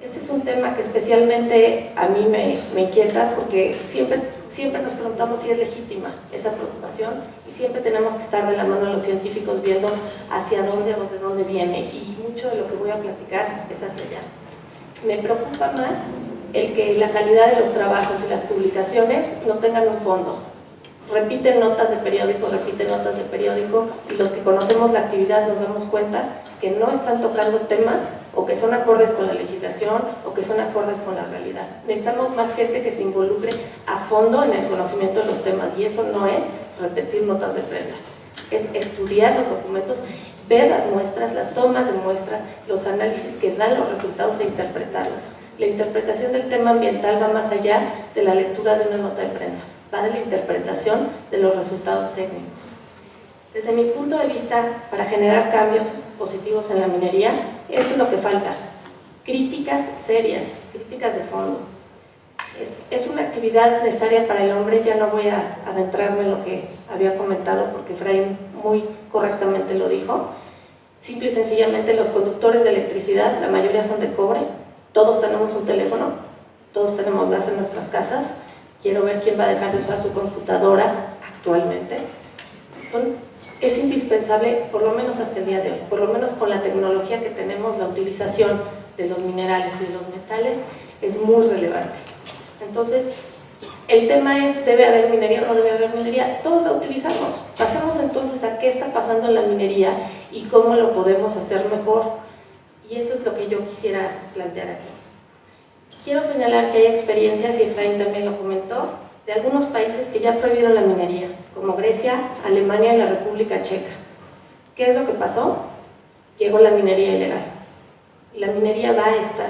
Este es un tema que especialmente a mí me inquieta, porque siempre nos preguntamos si es legítima esa preocupación, y siempre tenemos que estar de la mano de los científicos viendo hacia dónde o de dónde viene, y mucho de lo que voy a platicar es hacia allá. Me preocupa más el que la calidad de los trabajos y las publicaciones no tengan un fondo. Repiten notas de periódico, y los que conocemos la actividad nos damos cuenta que no están tocando temas o que son acordes con la legislación o que son acordes con la realidad. Necesitamos más gente que se involucre a fondo en el conocimiento de los temas, y eso no es repetir notas de prensa, es estudiar los documentos, ver las muestras, las tomas de muestras, los análisis que dan los resultados e interpretarlos. La interpretación del tema ambiental va más allá de la lectura de una nota de prensa, va de la interpretación de los resultados técnicos. Desde mi punto de vista, para generar cambios positivos en la minería, esto es lo que falta: críticas serias, críticas de fondo. Es una actividad necesaria para el hombre. Ya no voy a adentrarme en lo que había comentado, porque Efraín muy correctamente lo dijo. Simple y sencillamente, los conductores de electricidad, la mayoría son de cobre. Todos tenemos un teléfono, todos tenemos gas en nuestras casas. Quiero ver quién va a dejar de usar su computadora actualmente. Es indispensable, por lo menos hasta el día de hoy, por lo menos con la tecnología que tenemos, la utilización de los minerales y de los metales es muy relevante. Entonces, el tema es: ¿debe haber minería o no debe haber minería? Todos la utilizamos. Pasemos entonces a qué está pasando en la minería y cómo lo podemos hacer mejor. Y eso es lo que yo quisiera plantear aquí. Quiero señalar que hay experiencias, y Efraín también lo comentó, de algunos países que ya prohibieron la minería, como Grecia, Alemania y la República Checa. ¿Qué es lo que pasó? Llegó la minería ilegal. La minería va a estar.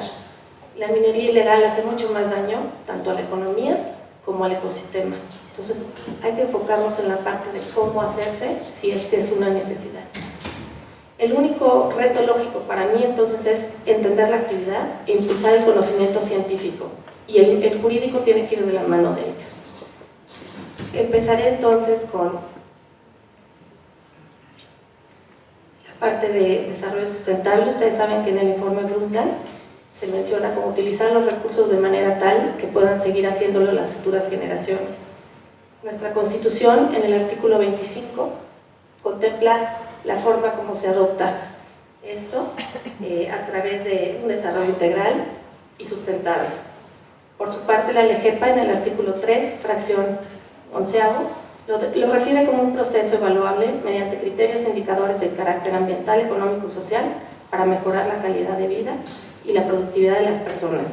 La minería ilegal hace mucho más daño, tanto a la economía como al ecosistema. Entonces, hay que enfocarnos en la parte de cómo hacerse, si es que es una necesidad. El único reto lógico para mí, entonces, es entender la actividad e impulsar el conocimiento científico, y el jurídico tiene que ir de la mano de ellos. Empezaré entonces con la parte de desarrollo sustentable. Ustedes saben que en el informe Brundtland se menciona cómo utilizar los recursos de manera tal que puedan seguir haciéndolo las futuras generaciones. Nuestra Constitución, en el artículo 25, contempla la forma como se adopta esto a través de un desarrollo integral y sustentable. Por su parte, la LGEPA, en el artículo 3, fracción 11avo, lo refiere como un proceso evaluable mediante criterios e indicadores de carácter ambiental, económico y social para mejorar la calidad de vida y la productividad de las personas,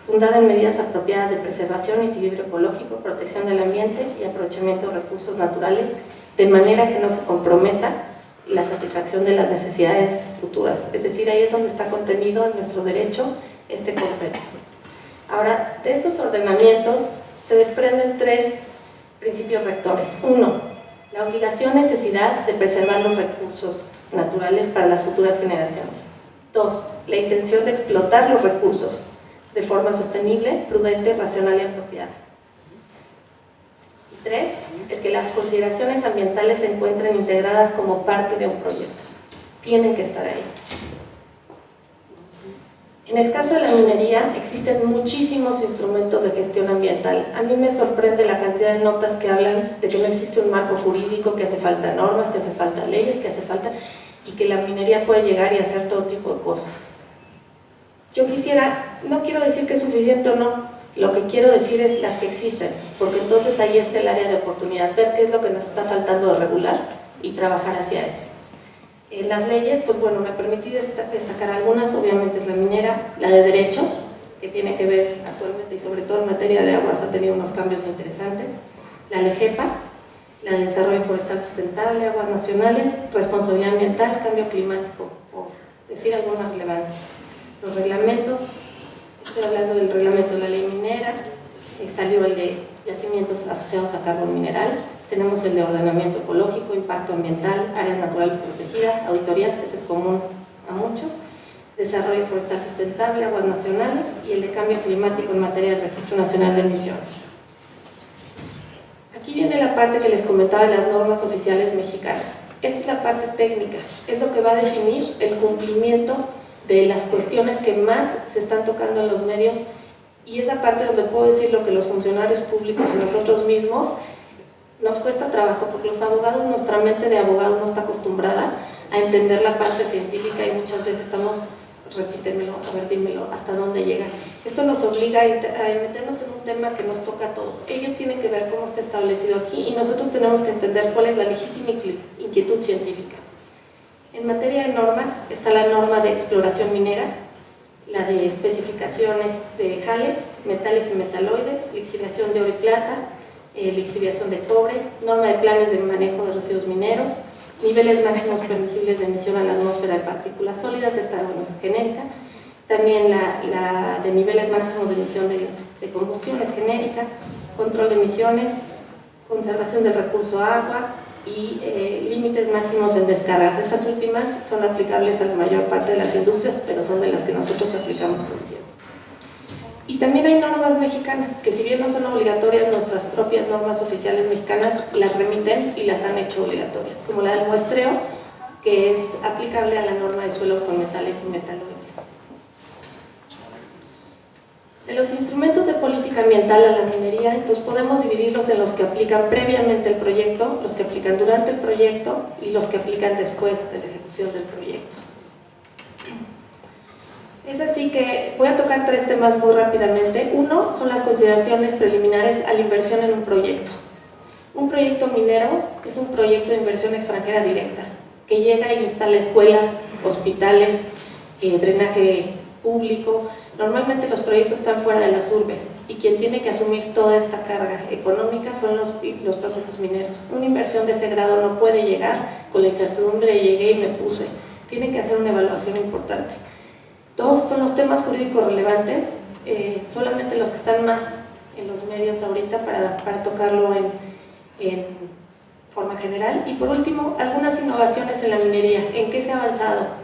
fundada en medidas apropiadas de preservación, equilibrio ecológico, protección del ambiente y aprovechamiento de recursos naturales, de manera que no se comprometa la satisfacción de las necesidades futuras. Es decir, ahí es donde está contenido en nuestro derecho este concepto. Ahora, de estos ordenamientos se desprenden tres principios rectores. Uno, la obligación, necesidad de preservar los recursos naturales para las futuras generaciones. Dos, la intención de explotar los recursos de forma sostenible, prudente, racional y apropiada. Y tres, el que las consideraciones ambientales se encuentren integradas como parte de un proyecto. Tienen que estar ahí. En el caso de la minería, existen muchísimos instrumentos de gestión ambiental. A mí me sorprende la cantidad de notas que hablan de que no existe un marco jurídico, que hace falta normas, que hace falta leyes, que hace falta... y que la minería puede llegar y hacer todo tipo de cosas. Yo no quiero decir que es suficiente o no, lo que quiero decir es las que existen, porque entonces ahí está el área de oportunidad, ver qué es lo que nos está faltando de regular y trabajar hacia eso. Las leyes, pues bueno, me permití destacar algunas. Obviamente es la minera, la de derechos, que tiene que ver actualmente y sobre todo en materia de aguas ha tenido unos cambios interesantes, la LGEPA, la de desarrollo forestal sustentable, aguas nacionales, responsabilidad ambiental, cambio climático, por decir algunas relevantes. Los reglamentos, estoy hablando del reglamento de la ley minera, salió el de yacimientos asociados a carbón mineral, tenemos el de ordenamiento ecológico, impacto ambiental, áreas naturales protegidas, auditorías, ese es común a muchos, desarrollo forestal sustentable, aguas nacionales y el de cambio climático en materia de Registro Nacional de Emisiones. Aquí viene la parte que les comentaba de las normas oficiales mexicanas. Esta es la parte técnica, es lo que va a definir el cumplimiento de las cuestiones que más se están tocando en los medios, y es la parte donde puedo decir lo que los funcionarios públicos y nosotros mismos nos cuesta trabajo, porque los abogados, nuestra mente de abogados no está acostumbrada a entender la parte científica y muchas veces estamos, repítemelo, a ver, dímelo, hasta dónde llega. Esto nos obliga a meternos en un tema que nos toca a todos. Ellos tienen que ver cómo está establecido aquí y nosotros tenemos que entender cuál es la legítima inquietud científica. En materia de normas está la norma de exploración minera, la de especificaciones de jales, metales y metaloides, lixiviación de oro y plata, lixiviación de cobre, norma de planes de manejo de residuos mineros, niveles máximos permisibles de emisión a la atmósfera de partículas sólidas, esta bueno, es genérica, también la de niveles máximos de emisión de combustión es genérica, control de emisiones, conservación del recurso agua y límites máximos en descargas. Estas últimas son aplicables a la mayor parte de las industrias, pero son de las que nosotros aplicamos todo el tiempo. Y también hay normas mexicanas, que si bien no son obligatorias, nuestras propias normas oficiales mexicanas las remiten y las han hecho obligatorias, como la del muestreo, que es aplicable a la norma de suelos con metales y metaloides. De los instrumentos de política ambiental a la minería, entonces podemos dividirlos en los que aplican previamente el proyecto, los que aplican durante el proyecto y los que aplican después de la ejecución del proyecto. Es así que voy a tocar tres temas muy rápidamente. Uno son las consideraciones preliminares a la inversión en un proyecto. Un proyecto minero es un proyecto de inversión extranjera directa, que llega e instala escuelas, hospitales, drenaje público. Normalmente los proyectos están fuera de las urbes y quien tiene que asumir toda esta carga económica son los procesos mineros. Una inversión de ese grado no puede llegar con la incertidumbre de llegué y me puse. Tiene que hacer una evaluación importante. Dos son los temas jurídicos relevantes, solamente los que están más en los medios ahorita para tocarlo en forma general. Y por último, algunas innovaciones en la minería. ¿En qué se ha avanzado?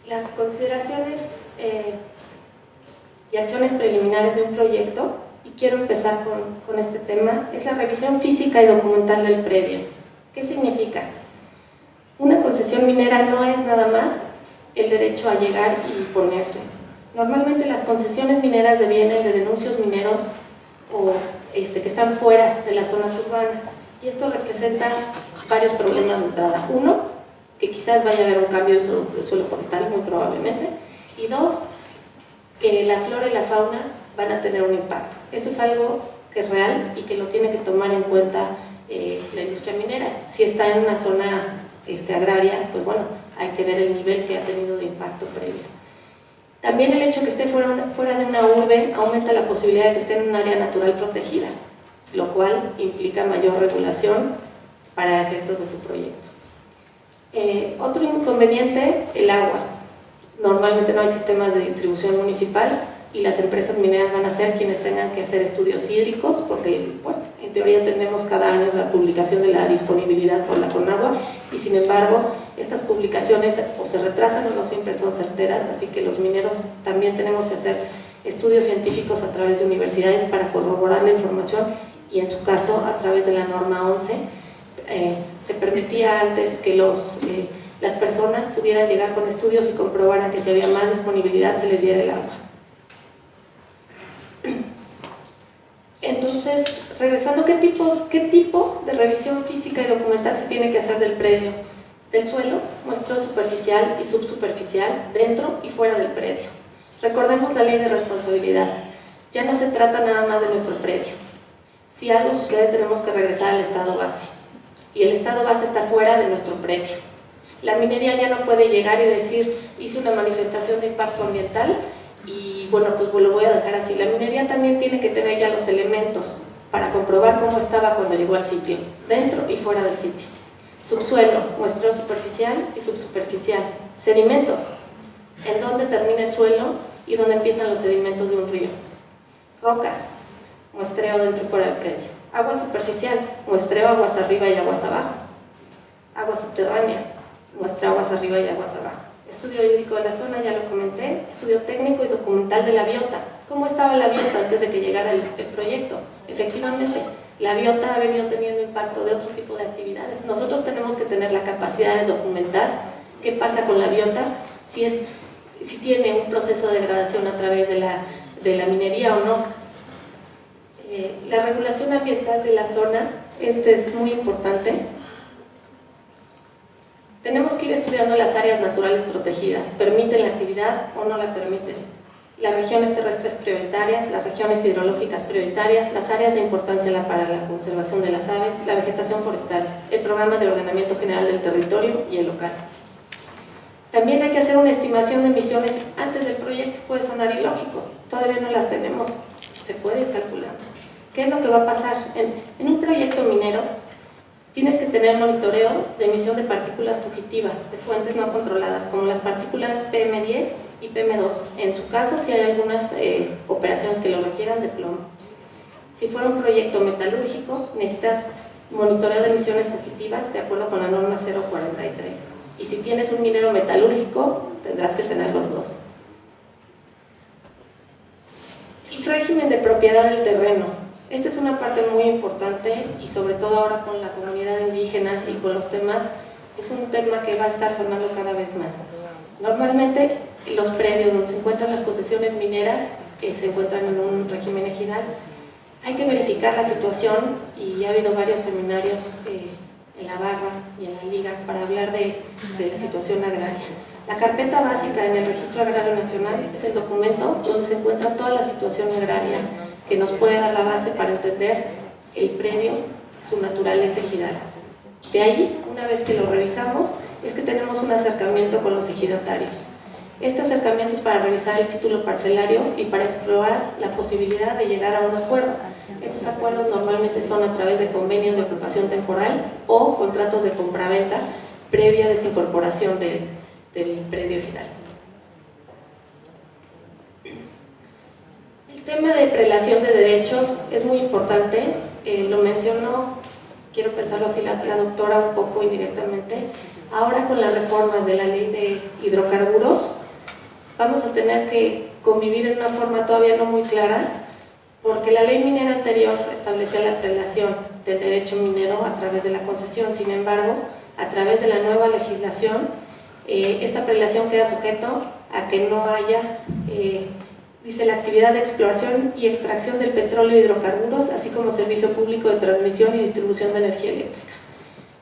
Las consideraciones y acciones preliminares de un proyecto, y quiero empezar con este tema, es la revisión física y documental del predio. ¿Qué significa? Una concesión minera no es nada más el derecho a llegar y ponerse. Normalmente las concesiones mineras devienen de denuncios mineros o que están fuera de las zonas urbanas, y esto representa varios problemas de entrada. Uno, que quizás vaya a haber un cambio de suelo forestal, muy probablemente, y dos, que la flora y la fauna van a tener un impacto. Eso es algo que es real y que lo tiene que tomar en cuenta la industria minera. Si está en una zona agraria, pues bueno, hay que ver el nivel que ha tenido de impacto previo. También el hecho de que esté fuera de una urbe aumenta la posibilidad de que esté en un área natural protegida, lo cual implica mayor regulación para efectos de su proyecto. Otro inconveniente, el agua. Normalmente no hay sistemas de distribución municipal y las empresas mineras van a ser quienes tengan que hacer estudios hídricos, porque bueno, en teoría tenemos cada año la publicación de la disponibilidad por la Conagua, y sin embargo estas publicaciones o se retrasan o no siempre son certeras, así que los mineros también tenemos que hacer estudios científicos a través de universidades para corroborar la información, y en su caso a través de la norma 11 se permitía antes que las personas pudieran llegar con estudios y comprobaran que si había más disponibilidad se les diera el agua. Entonces, regresando, ¿qué tipo de revisión física y documental se tiene que hacer del predio? Del suelo, muestreo superficial y subsuperficial, dentro y fuera del predio. Recordemos la ley de responsabilidad. Ya no se trata nada más de nuestro predio. Si algo sucede, tenemos que regresar al estado base. Y el estado base está fuera de nuestro predio. La minería ya no puede llegar y decir, hice una manifestación de impacto ambiental y bueno, pues lo voy a dejar así. La minería también tiene que tener ya los elementos para comprobar cómo estaba cuando llegó al sitio, dentro y fuera del sitio. Subsuelo, muestreo superficial y subsuperficial. Sedimentos, en dónde termina el suelo y dónde empiezan los sedimentos de un río. Rocas, muestreo dentro y fuera del predio. Agua superficial, muestreo aguas arriba y aguas abajo. Agua subterránea, muestra aguas arriba y aguas abajo. Estudio hídrico de la zona, ya lo comenté, estudio técnico y documental de la biota. ¿Cómo estaba la biota antes de que llegara el proyecto? Efectivamente, la biota ha venido teniendo impacto de otro tipo de actividades. Nosotros tenemos que tener la capacidad de documentar qué pasa con la biota, si tiene un proceso de degradación a través de la minería o no. La regulación ambiental de la zona, es muy importante. Tenemos que ir estudiando las áreas naturales protegidas, ¿permiten la actividad o no la permiten? Las regiones terrestres prioritarias, las regiones hidrológicas prioritarias, las áreas de importancia para la conservación de las aves, la vegetación forestal, el programa de ordenamiento general del territorio y el local. También hay que hacer una estimación de emisiones antes del proyecto. Puede sonar ilógico, todavía no las tenemos, se puede ir calculando. ¿Qué es lo que va a pasar? En un proyecto minero tienes que tener monitoreo de emisión de partículas fugitivas de fuentes no controladas, como las partículas PM10 y PM2. En su caso, si hay algunas operaciones que lo requieran, de plomo. Si fuera un proyecto metalúrgico, necesitas monitoreo de emisiones fugitivas de acuerdo con la norma 043. Y si tienes un minero metalúrgico, tendrás que tener los dos. Y régimen de propiedad del terreno. Esta es una parte muy importante y sobre todo ahora con la comunidad indígena y con los temas, es un tema que va a estar sonando cada vez más. Normalmente los predios donde se encuentran las concesiones mineras se encuentran en un régimen ejidal. Hay que verificar la situación y ha habido varios seminarios en la barra y en la liga para hablar de la situación agraria. La carpeta básica en el Registro Agrario Nacional es el documento donde se encuentra toda la situación agraria que nos puede dar la base para entender el predio, su naturaleza ejidal. De ahí, una vez que lo revisamos, es que tenemos un acercamiento con los ejidatarios. Este acercamiento es para revisar el título parcelario y para explorar la posibilidad de llegar a un acuerdo. Estos acuerdos normalmente son a través de convenios de ocupación temporal o contratos de compraventa previa desincorporación del predio ejidal. El tema de prelación de derechos es muy importante, lo mencionó, quiero pensarlo así, la doctora un poco indirectamente. Ahora con las reformas de la ley de hidrocarburos vamos a tener que convivir en una forma todavía no muy clara, porque la ley minera anterior establecía la prelación del derecho minero a través de la concesión. Sin embargo, a través de la nueva legislación, esta prelación queda sujeto a que no haya, dice, la actividad de exploración y extracción del petróleo y hidrocarburos, así como servicio público de transmisión y distribución de energía eléctrica.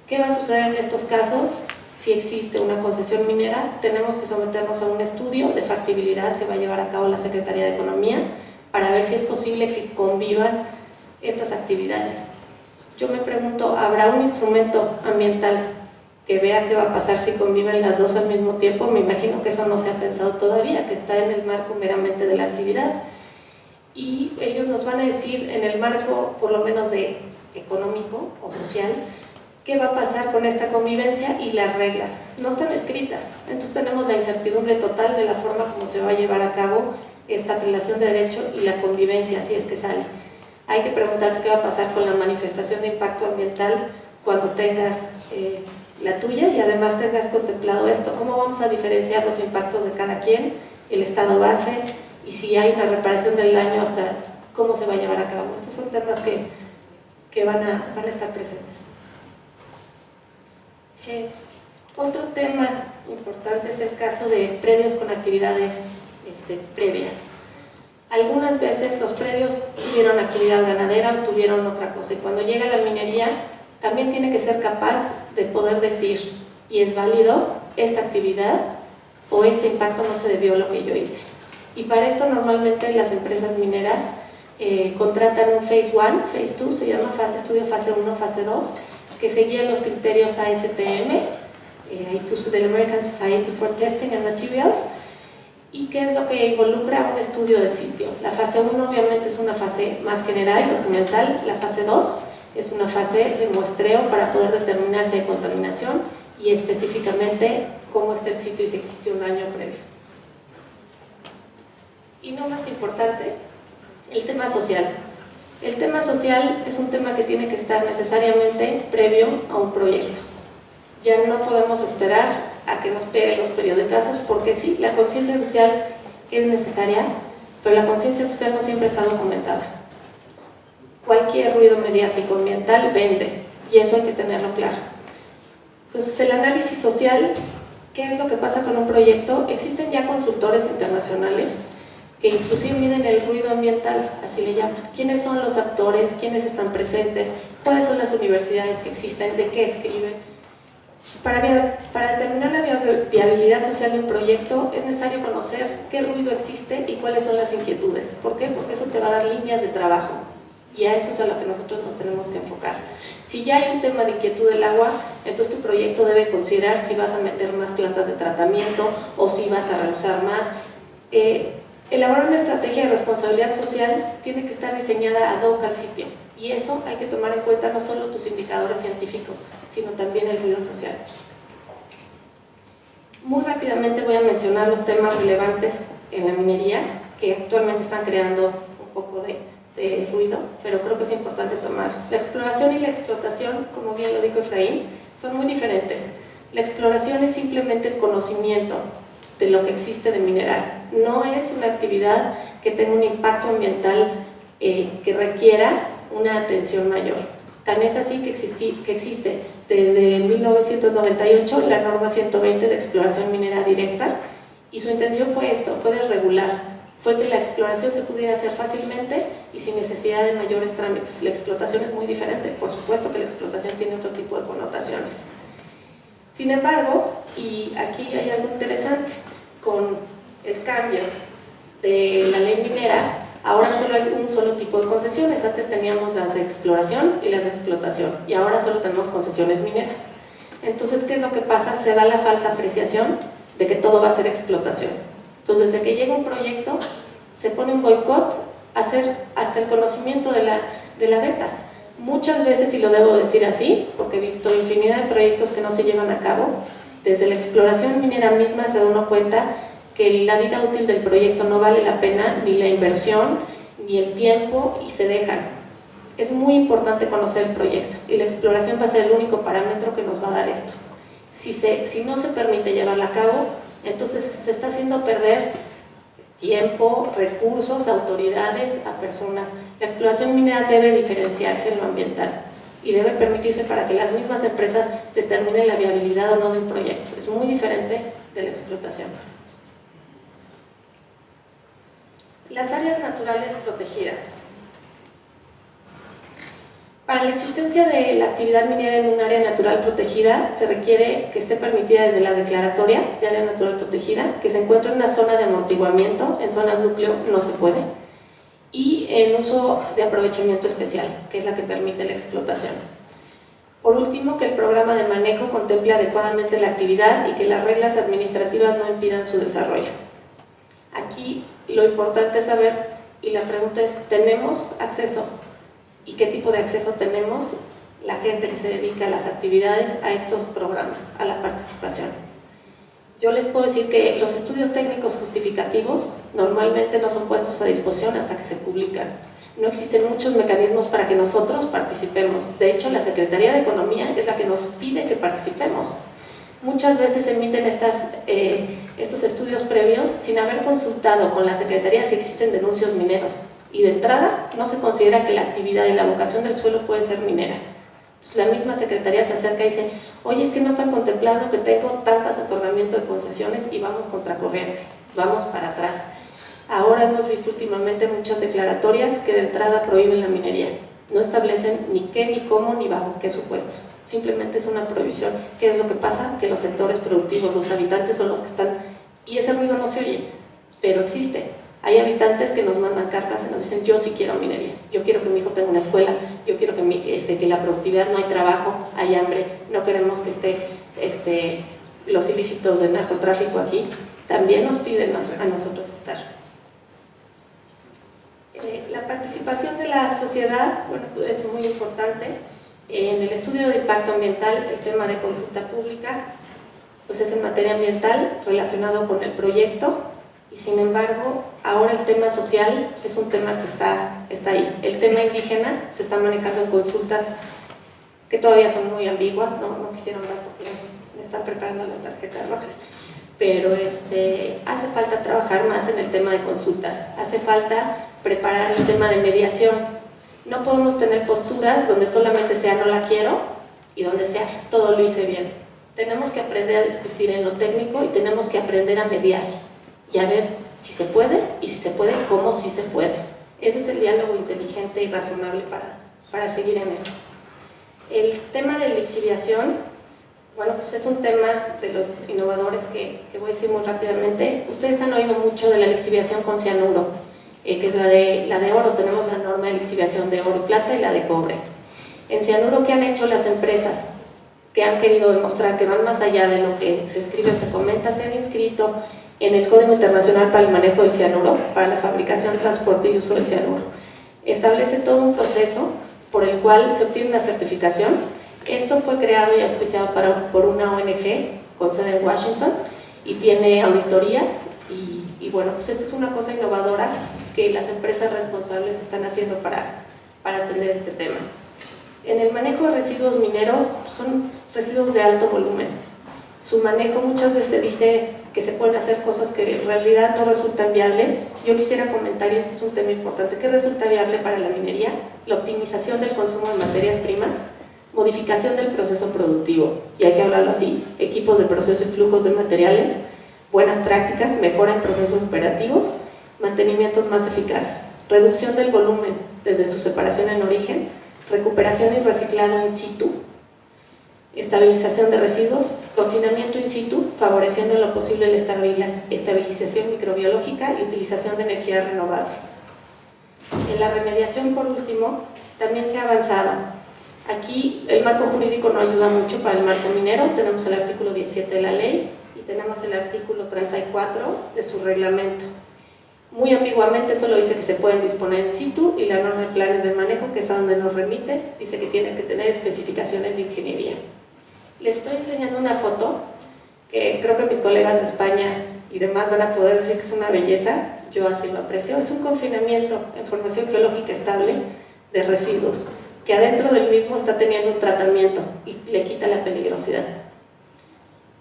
¿Qué va a suceder en estos casos? Si existe una concesión minera, tenemos que someternos a un estudio de factibilidad que va a llevar a cabo la Secretaría de Economía para ver si es posible que convivan estas actividades. Yo me pregunto, ¿habrá un instrumento ambiental que vea qué va a pasar si conviven las dos al mismo tiempo? Me imagino que eso no se ha pensado todavía, que está en el marco meramente de la actividad. Y ellos nos van a decir, en el marco por lo menos de económico o social, qué va a pasar con esta convivencia y las reglas. No están escritas, entonces tenemos la incertidumbre total de la forma como se va a llevar a cabo esta prelación de derecho y la convivencia, si es que sale. Hay que preguntarse qué va a pasar con la manifestación de impacto ambiental cuando tengas la tuya y además tengas contemplado esto. ¿Cómo vamos a diferenciar los impactos de cada quien, el estado base, y si hay una reparación del daño, hasta cómo se va a llevar a cabo? Estos son temas que van a estar presentes. Otro tema importante es el caso de predios con actividades previas. Algunas veces los predios tuvieron actividad ganadera o tuvieron otra cosa, y cuando llega la minería también tiene que ser capaz de poder decir, y es válido esta actividad o este impacto no se debió a lo que yo hice. Y para esto normalmente las empresas mineras contratan un Phase 1, Phase 2, se llama estudio fase 1, fase 2, que seguían los criterios ASTM, ahí puso del American Society for Testing and Materials. ¿Y qué es lo que involucra un estudio del sitio? La fase 1 obviamente es una fase más general, documental. La fase 2 es una fase de muestreo para poder determinar si hay contaminación y específicamente cómo está el sitio y si existe un daño previo. Y no más importante, el tema social. El tema social es un tema que tiene que estar necesariamente previo a un proyecto. Ya no podemos esperar a que nos peguen los periodicazos, porque sí, la conciencia social es necesaria, pero la conciencia social no siempre está documentada. Cualquier ruido mediático ambiental vende, y eso hay que tenerlo claro. Entonces, el análisis social, ¿qué es lo que pasa con un proyecto? Existen ya consultores internacionales que inclusive miden el ruido ambiental, así le llaman. ¿Quiénes son los actores? ¿Quiénes están presentes? ¿Cuáles son las universidades que existen? ¿De qué escriben? Para determinar la viabilidad social de un proyecto es necesario conocer qué ruido existe y cuáles son las inquietudes. ¿Por qué? Porque eso te va a dar líneas de trabajo, y a eso es a lo que nosotros nos tenemos que enfocar. Si ya hay un tema de inquietud del agua, entonces tu proyecto debe considerar si vas a meter más plantas de tratamiento o si vas a reusar más. Elaborar una estrategia de responsabilidad social tiene que estar diseñada ad hoc al sitio, y eso hay que tomar en cuenta no solo tus indicadores científicos, sino también el ruido social. Muy rápidamente voy a mencionar los temas relevantes en la minería que actualmente están creando un poco de ruido, pero creo que es importante tomarlos. La exploración y la explotación, como bien lo dijo Efraín, son muy diferentes. La exploración es simplemente el conocimiento de lo que existe de mineral. No es una actividad que tenga un impacto ambiental que requiera una atención mayor. Tan es así que existe desde 1998 la norma 120 de exploración minera directa, y su intención fue esto, fue desregular, fue que la exploración se pudiera hacer fácilmente y sin necesidad de mayores trámites. La explotación es muy diferente, por supuesto que la explotación tiene otro tipo de connotaciones. Sin embargo, y aquí hay algo interesante, con el cambio de la ley minera, ahora solo hay un solo tipo de concesiones. Antes teníamos las de exploración y las de explotación, y ahora solo tenemos concesiones mineras. Entonces, ¿qué es lo que pasa? Se da la falsa apreciación de que todo va a ser explotación. Entonces, desde que llega un proyecto, se pone un boicot a hacer hasta el conocimiento de la beta. Muchas veces, y lo debo decir así, porque he visto infinidad de proyectos que no se llevan a cabo, desde la exploración minera misma se da uno cuenta que la vida útil del proyecto no vale la pena, ni la inversión, ni el tiempo, y se dejan. Es muy importante conocer el proyecto, y la exploración va a ser el único parámetro que nos va a dar esto. Si no se permite llevarla a cabo, entonces se está haciendo perder tiempo, recursos, autoridades a personas. La exploración minera debe diferenciarse en lo ambiental y debe permitirse para que las mismas empresas determinen la viabilidad o no de un proyecto. Es muy diferente de la explotación. Las áreas naturales protegidas. Para la existencia de la actividad minera en un área natural protegida, se requiere que esté permitida desde la declaratoria de área natural protegida, que se encuentre en una zona de amortiguamiento, en zonas núcleo no se puede, y en uso de aprovechamiento especial, que es la que permite la explotación. Por último, que el programa de manejo contemple adecuadamente la actividad y que las reglas administrativas no impidan su desarrollo. Aquí lo importante es saber, y la pregunta es, ¿tenemos acceso? ¿Y qué tipo de acceso tenemos la gente que se dedica a las actividades, a estos programas, a la participación? Yo les puedo decir que los estudios técnicos justificativos normalmente no son puestos a disposición hasta que se publican. No existen muchos mecanismos para que nosotros participemos. De hecho, la Secretaría de Economía es la que nos pide que participemos. Muchas veces emiten estos estudios previos sin haber consultado con la Secretaría si existen denuncios mineros. Y de entrada no se considera que la actividad y la vocación del suelo puede ser minera. Entonces, la misma Secretaría se acerca y dice, oye, es que no están contemplando que tengo tantas otorgamiento de concesiones, y vamos contracorriente, vamos para atrás. Ahora hemos visto últimamente muchas declaratorias que de entrada prohíben la minería. No establecen ni qué, ni cómo, ni bajo qué supuestos. Simplemente es una prohibición. ¿Qué es lo que pasa? Que los sectores productivos, los habitantes son los que están, y ese ruido no se oye, pero existe. Hay habitantes que nos mandan cartas y nos dicen, yo sí quiero minería, yo quiero que mi hijo tenga una escuela, yo quiero que la productividad, no hay trabajo, hay hambre, no queremos que esté los ilícitos del narcotráfico aquí. También nos piden a nosotros estar. La participación de la sociedad, bueno, pues es muy importante. En el estudio de impacto ambiental, el tema de consulta pública, pues es en materia ambiental relacionado con el proyecto. Y sin embargo, ahora el tema social es un tema que está ahí. El tema indígena se está manejando en consultas que todavía son muy ambiguas, no quisiera hablar porque están preparando la tarjeta roja. Pero hace falta trabajar más en el tema de consultas, hace falta preparar el tema de mediación. No podemos tener posturas donde solamente sea no la quiero y donde sea todo lo hice bien. Tenemos que aprender a discutir en lo técnico y tenemos que aprender a mediar y a ver si se puede y si se puede, cómo sí se puede. Ese es el diálogo inteligente y razonable para seguir en esto. El tema de lixiviación, bueno, pues es un tema de los innovadores que voy a decir muy rápidamente. Ustedes han oído mucho de la lixiviación con cianuro, que es la de oro. Tenemos la norma de lixiviación de oro y plata y la de cobre. En cianuro, ¿qué han hecho las empresas que han querido demostrar que van más allá de lo que se escribe o se comenta? Se han inscrito en el Código Internacional para el Manejo del Cianuro, para la fabricación, transporte y uso del cianuro. Establece todo un proceso por el cual se obtiene una certificación. Esto fue creado y auspiciado por una ONG con sede en Washington y tiene auditorías y bueno, pues esta es una cosa innovadora que las empresas responsables están haciendo para atender este tema. En el manejo de residuos mineros, son residuos de alto volumen. Su manejo muchas veces se dice que se pueden hacer cosas que en realidad no resultan viables. Yo quisiera comentar, y este es un tema importante, ¿qué resulta viable para la minería? La optimización del consumo de materias primas, modificación del proceso productivo, y hay que hablarlo así, equipos de proceso y flujos de materiales, buenas prácticas, mejora en procesos operativos, mantenimientos más eficaces, reducción del volumen desde su separación en origen, recuperación y reciclado in situ, estabilización de residuos, confinamiento in situ, favoreciendo en lo posible la estabilización microbiológica y utilización de energías renovables. En la remediación, por último, también se ha avanzado. Aquí el marco jurídico no ayuda mucho para el marco minero. Tenemos el artículo 17 de la ley y tenemos el artículo 34 de su reglamento. Muy ambiguamente solo dice que se pueden disponer in situ, y la norma de planes de manejo, que es a donde nos remite, dice que tienes que tener especificaciones de ingeniería. Les estoy enseñando una foto que creo que mis colegas de España y demás van a poder decir que es una belleza. Yo así lo aprecio. Es un confinamiento en formación geológica estable de residuos, que adentro del mismo está teniendo un tratamiento y le quita la peligrosidad.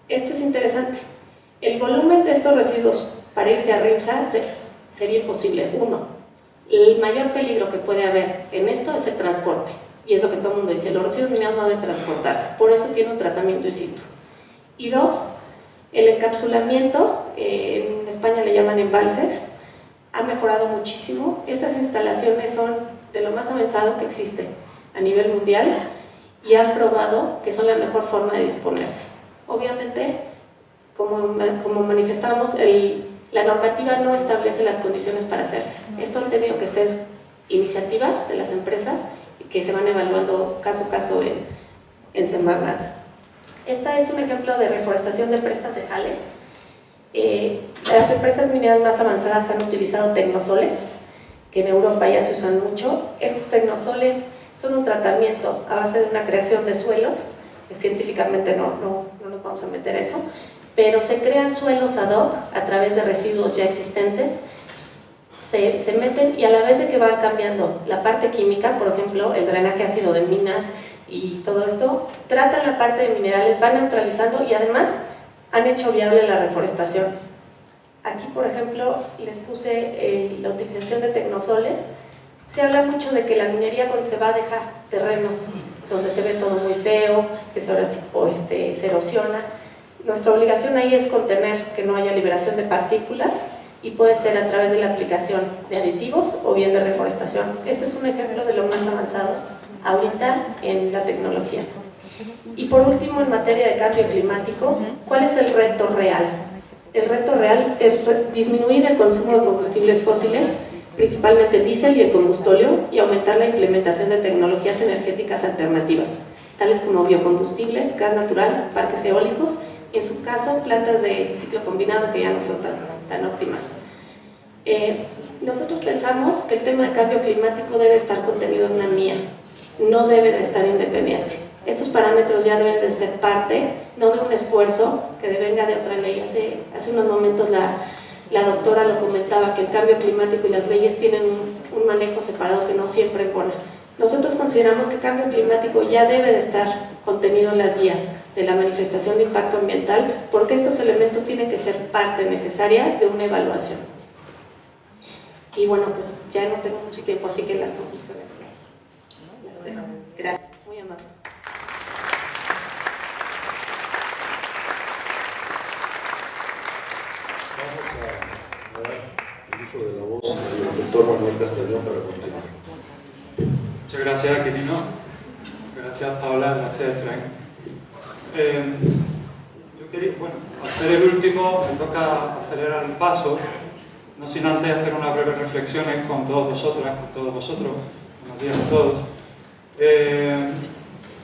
Esto es interesante. El volumen de estos residuos para irse a RIMSA sería imposible. Uno, el mayor peligro que puede haber en esto es el transporte, y es lo que todo el mundo dice, los residuos mineros no deben transportarse, por eso tiene un tratamiento in situ. Y dos, el encapsulamiento, en España le llaman embalses, ha mejorado muchísimo. Estas instalaciones son de lo más avanzado que existe a nivel mundial y han probado que son la mejor forma de disponerse. Obviamente, como manifestamos, la normativa no establece las condiciones para hacerse. Esto han tenido que ser iniciativas de las empresas que se van evaluando caso a caso en Semarnat. Esta es un ejemplo de reforestación de presas de jales. Las empresas mineras más avanzadas han utilizado tecnosoles, que en Europa ya se usan mucho. Estos tecnosoles son un tratamiento a base de una creación de suelos, que científicamente no nos vamos a meter eso, pero se crean suelos ad hoc a través de residuos ya existentes, se meten, y a la vez de que van cambiando la parte química, por ejemplo, el drenaje ácido de minas y todo esto, tratan la parte de minerales, van neutralizando y además han hecho viable la reforestación. Aquí, por ejemplo, les puse la utilización de tecnosoles. Se habla mucho de que la minería, cuando se va a dejar terrenos donde se ve todo muy feo, que se erosiona, nuestra obligación ahí es contener que no haya liberación de partículas, y puede ser a través de la aplicación de aditivos o bien de reforestación. Este es un ejemplo de lo más avanzado ahorita en la tecnología. Y por último, en materia de cambio climático, ¿cuál es el reto real? El reto real es disminuir el consumo de combustibles fósiles, principalmente diésel y el combustóleo, y aumentar la implementación de tecnologías energéticas alternativas, tales como biocombustibles, gas natural, parques eólicos, y en su caso plantas de ciclo combinado que ya no son tan óptimas. Nosotros pensamos que el tema de cambio climático debe estar contenido en una MIA, no debe de estar independiente. Estos parámetros ya deben de ser parte, no de un esfuerzo que venga de otra ley. Hace unos momentos la doctora lo comentaba, que el cambio climático y las leyes tienen un manejo separado que no siempre es bueno. Nosotros consideramos que el cambio climático ya debe de estar contenido en las guías, de la manifestación de impacto ambiental, porque estos elementos tienen que ser parte necesaria de una evaluación. Y bueno, pues ya no tengo mucho tiempo, así que las conclusiones. Gracias, muy amable. Vamos a dar el uso de la voz del doctor Manuel Castellón para continuar. Muchas gracias, Quirino. Gracias, Paula. Gracias, Efraín. Yo quería, bueno, al ser el último, me toca acelerar el paso, no sin antes hacer unas breves reflexiones con todos vosotras, con todos vosotros. Buenos días a todos. Es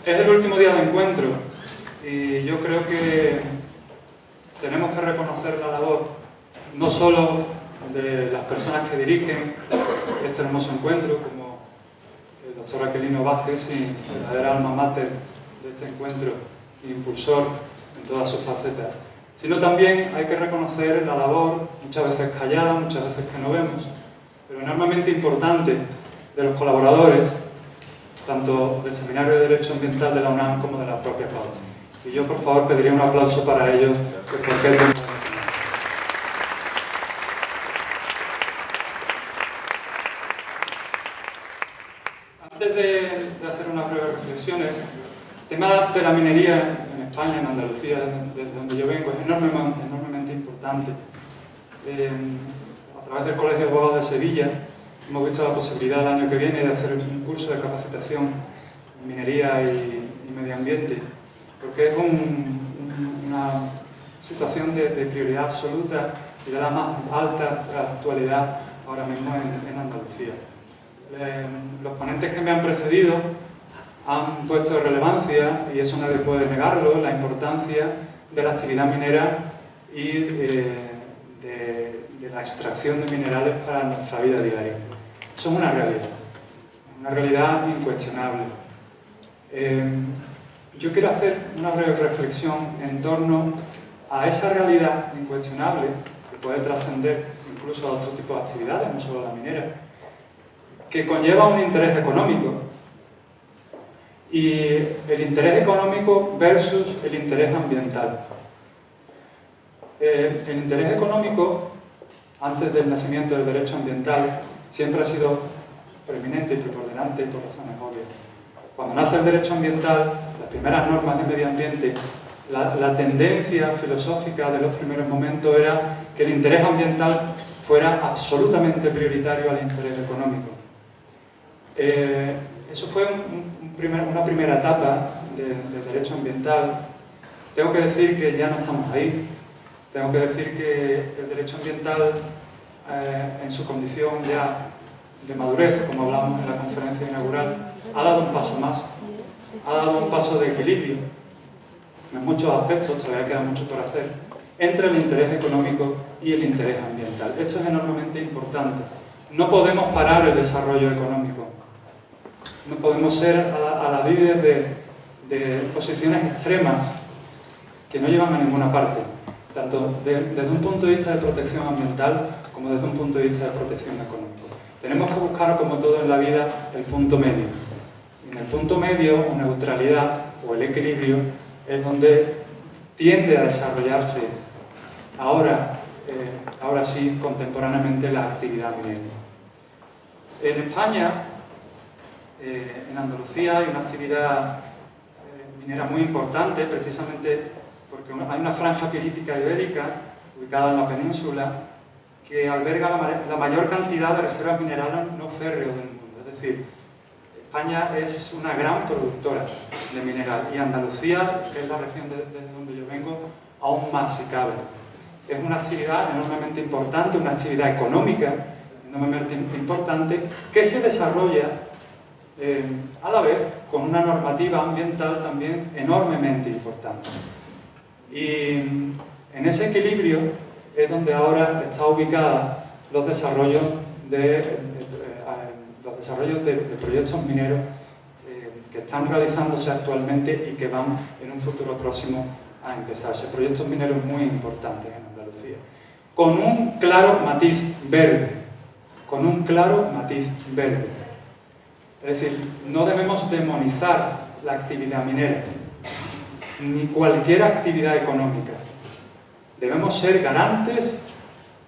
el último día de encuentro y yo creo que tenemos que reconocer la labor no solo de las personas que dirigen este hermoso encuentro, como el doctor Aquilino Vázquez, y verdadera alma mater de este encuentro, impulsor en todas sus facetas, sino también hay que reconocer la labor, muchas veces callada, muchas veces que no vemos, pero enormemente importante, de los colaboradores, tanto del Seminario de Derecho Ambiental de la UNAM como de la propia Paula. Y yo, por favor, pediría un aplauso para ellos, porque el Antes de hacer unas breves reflexiones, el tema de la minería en España, en Andalucía, desde donde yo vengo, es enormemente importante. A través del Colegio de Abogados de Sevilla hemos visto la posibilidad el año que viene de hacer un curso de capacitación en minería y medio ambiente, porque es una situación de prioridad absoluta y de la más alta actualidad ahora mismo en Andalucía. Los ponentes que me han precedido han puesto de relevancia, y eso nadie puede negarlo, la importancia de la actividad minera y de la extracción de minerales para nuestra vida diaria. Eso es una realidad incuestionable. Yo quiero hacer una breve reflexión en torno a esa realidad incuestionable, que puede trascender incluso a otro tipo de actividades, no solo la minera, que conlleva un interés económico, y el interés económico versus el interés ambiental. El interés económico, antes del nacimiento del derecho ambiental, siempre ha sido preeminente y preponderante por razones obvias. Cuando nace el derecho ambiental, las primeras normas de medio ambiente, la tendencia filosófica de los primeros momentos era que el interés ambiental fuera absolutamente prioritario al interés económico. Eso fue una primera etapa del derecho ambiental. Tengo que decir que ya no estamos ahí. Tengo que decir que el derecho ambiental, en su condición ya de madurez, como hablamos en la conferencia inaugural, ha dado un paso más. Ha dado un paso de equilibrio, en muchos aspectos, todavía queda mucho por hacer, entre el interés económico y el interés ambiental. Esto es enormemente importante. No podemos parar el desarrollo económico. No podemos ser a la vez de posiciones extremas que no llevan a ninguna parte, tanto desde un punto de vista de protección ambiental como desde un punto de vista de protección económica. Tenemos que buscar, como todo en la vida, el punto medio. En el punto medio, o neutralidad, o el equilibrio, es donde tiende a desarrollarse ahora sí, contemporáneamente, la actividad minera. En España, en Andalucía, hay una actividad minera muy importante, precisamente porque hay una franja pirítica ibérica ubicada en la península que alberga la mayor cantidad de reservas minerales no férreos del mundo. Es decir, España es una gran productora de mineral, y Andalucía, que es la región desde donde yo vengo, aún más si cabe. Es una actividad enormemente importante, una actividad económica enormemente importante, que se desarrolla a la vez con una normativa ambiental también enormemente importante. Y en ese equilibrio es donde ahora está ubicada los desarrollos de proyectos mineros que están realizándose actualmente y que van en un futuro próximo a empezarse. Proyectos mineros muy importantes en Andalucía, con un claro matiz verde, Es decir, no debemos demonizar la actividad minera. ni cualquier actividad económica. Debemos ser garantes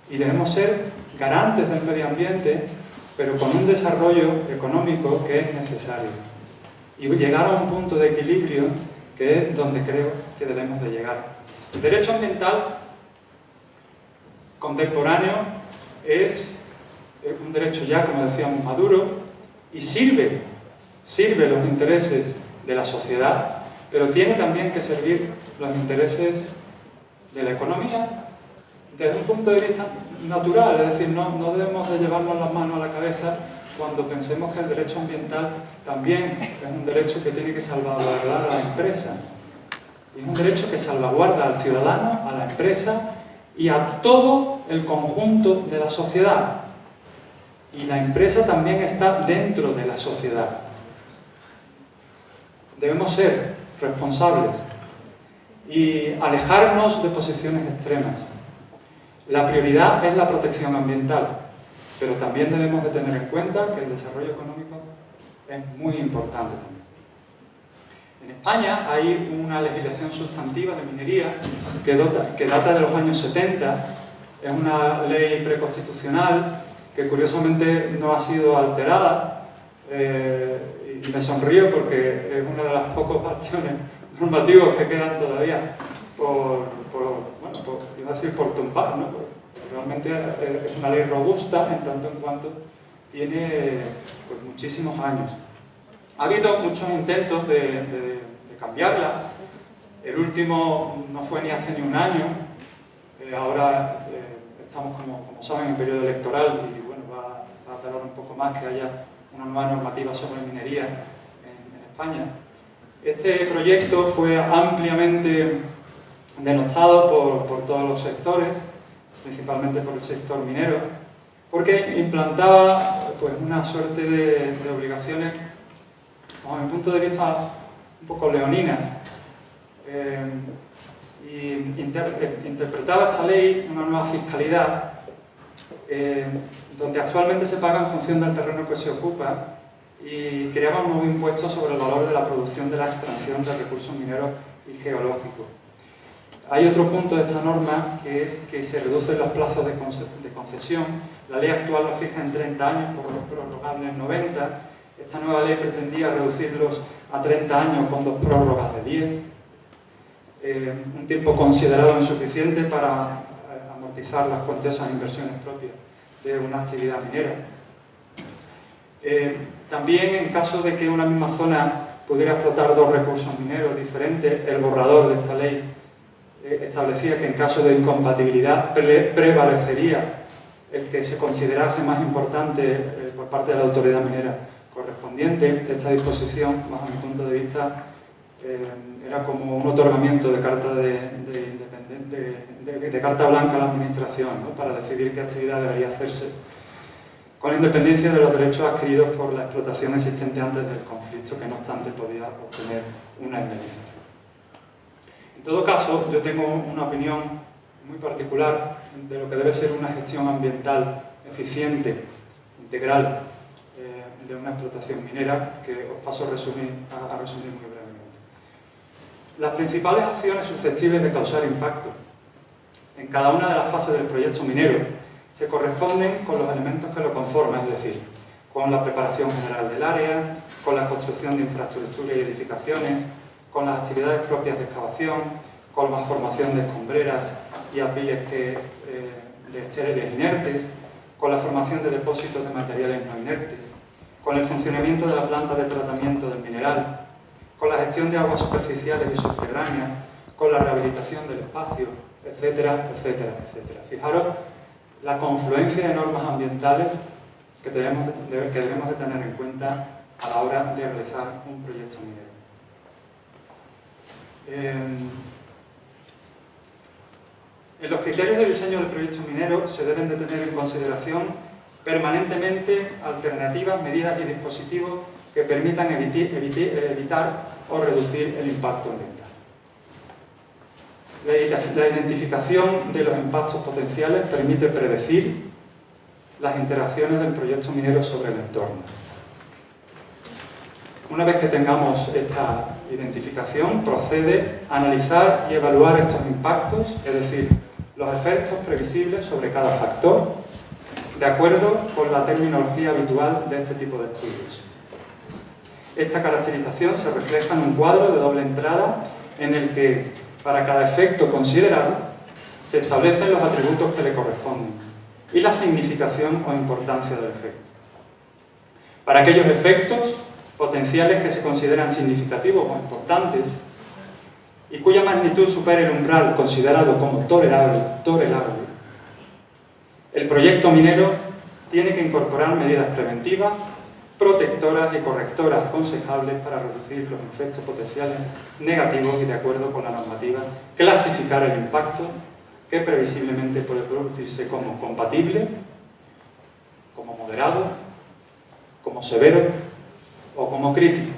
y debemos ser garantes del medio ambiente, pero con un desarrollo económico que es necesario. Y llegar a un punto de equilibrio que es donde creo que debemos de llegar. El derecho ambiental contemporáneo es un derecho ya, como decíamos, maduro y sirve los intereses de la sociedad, pero tiene también que servir los intereses de la economía desde un punto de vista natural, es decir, no debemos de llevarnos las manos a la cabeza cuando pensemos que el derecho ambiental también es un derecho que tiene que salvaguardar a la empresa. Y es un derecho que salvaguarda al ciudadano, a la empresa y a todo el conjunto de la sociedad. Y la empresa también está dentro de la sociedad. Debemos ser responsables y alejarnos de posiciones extremas. La prioridad es la protección ambiental, pero también debemos de tener en cuenta que el desarrollo económico es muy importante también. En España hay una legislación sustantiva de minería que data de los años 70, es una ley preconstitucional que curiosamente no ha sido alterada, y me sonrío porque es una de las pocos bastiones normativos que quedan todavía por tumbar, ¿no? Porque realmente es una ley robusta en tanto en cuanto tiene pues, muchísimos años. Ha habido muchos intentos de cambiarla. El último no fue ni hace ni un año. Ahora estamos, como saben, en periodo electoral y bueno, va a tardar un poco más que haya una nueva normativa sobre minería en España. Este proyecto fue ampliamente denostado por todos los sectores, principalmente por el sector minero, porque implantaba pues, una suerte de obligaciones, desde mi punto de vista, un poco leoninas. Y interpretaba esta ley una nueva fiscalidad, donde actualmente se paga en función del terreno que se ocupa, y creaba un nuevo impuesto sobre el valor de la producción de la extracción de recursos mineros y geológicos. Hay otro punto de esta norma que es que se reducen los plazos de concesión. La ley actual lo fija en 30 años, por los prorrogables 90. Esta nueva ley pretendía reducirlos a 30 años con 2 prórrogas de 10. Un tiempo considerado insuficiente para amortizar las cuantiosas inversiones propias de una actividad minera. También, en caso de que una misma zona pudiera explotar 2 recursos mineros diferentes, el borrador de esta ley establecía que en caso de incompatibilidad prevalecería el que se considerase más importante por parte de la autoridad minera correspondiente. Esta disposición, bajo mi punto de vista, era como un otorgamiento de carta, de carta blanca a la administración, ¿no? Para decidir qué actividad debería hacerse, con independencia de los derechos adquiridos por la explotación existente antes del conflicto, que no obstante podía obtener una indemnización. En todo caso, yo tengo una opinión muy particular de lo que debe ser una gestión ambiental eficiente, integral, de una explotación minera, que os paso a resumir muy brevemente. Las principales acciones susceptibles de causar impacto en cada una de las fases del proyecto minero se corresponden con los elementos que lo conforman, es decir, con la preparación general del área, con la construcción de infraestructura y edificaciones, con las actividades propias de excavación, con la formación de escombreras y apiles de estériles inertes, con la formación de depósitos de materiales no inertes, con el funcionamiento de la planta de tratamiento del mineral, con la gestión de aguas superficiales y subterráneas, con la rehabilitación del espacio, etcétera, etcétera, etcétera. Fijaros la confluencia de normas ambientales que debemos de tener en cuenta a la hora de realizar un proyecto minero. En los criterios de diseño del proyecto minero se deben de tener en consideración permanentemente alternativas, medidas y dispositivos que permitan evitar o reducir el impacto ambiental. La identificación de los impactos potenciales permite predecir las interacciones del proyecto minero sobre el entorno. Una vez que tengamos esta identificación procede a analizar y evaluar estos impactos, es decir, los efectos previsibles sobre cada factor, de acuerdo con la terminología habitual de este tipo de estudios. Esta caracterización se refleja en un cuadro de doble entrada en el que, para cada efecto considerado, se establecen los atributos que le corresponden y la significación o importancia del efecto. Para aquellos efectos potenciales que se consideran significativos o importantes y cuya magnitud supere el umbral considerado como tolerable, el proyecto minero tiene que incorporar medidas preventivas, protectoras y correctoras aconsejables para reducir los efectos potenciales negativos y, de acuerdo con la normativa, clasificar el impacto que previsiblemente puede producirse como compatible, como moderado, como severo o como crítico.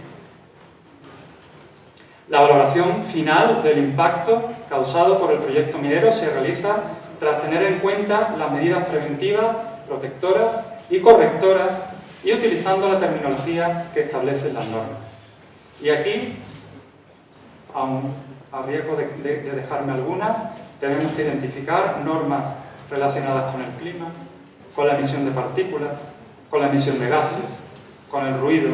La valoración final del impacto causado por el proyecto minero se realiza tras tener en cuenta las medidas preventivas, protectoras y correctoras y utilizando la terminología que establecen las normas. Y aquí, aun a riesgo de dejarme alguna, tenemos que identificar normas relacionadas con el clima, con la emisión de partículas, con la emisión de gases, con el ruido,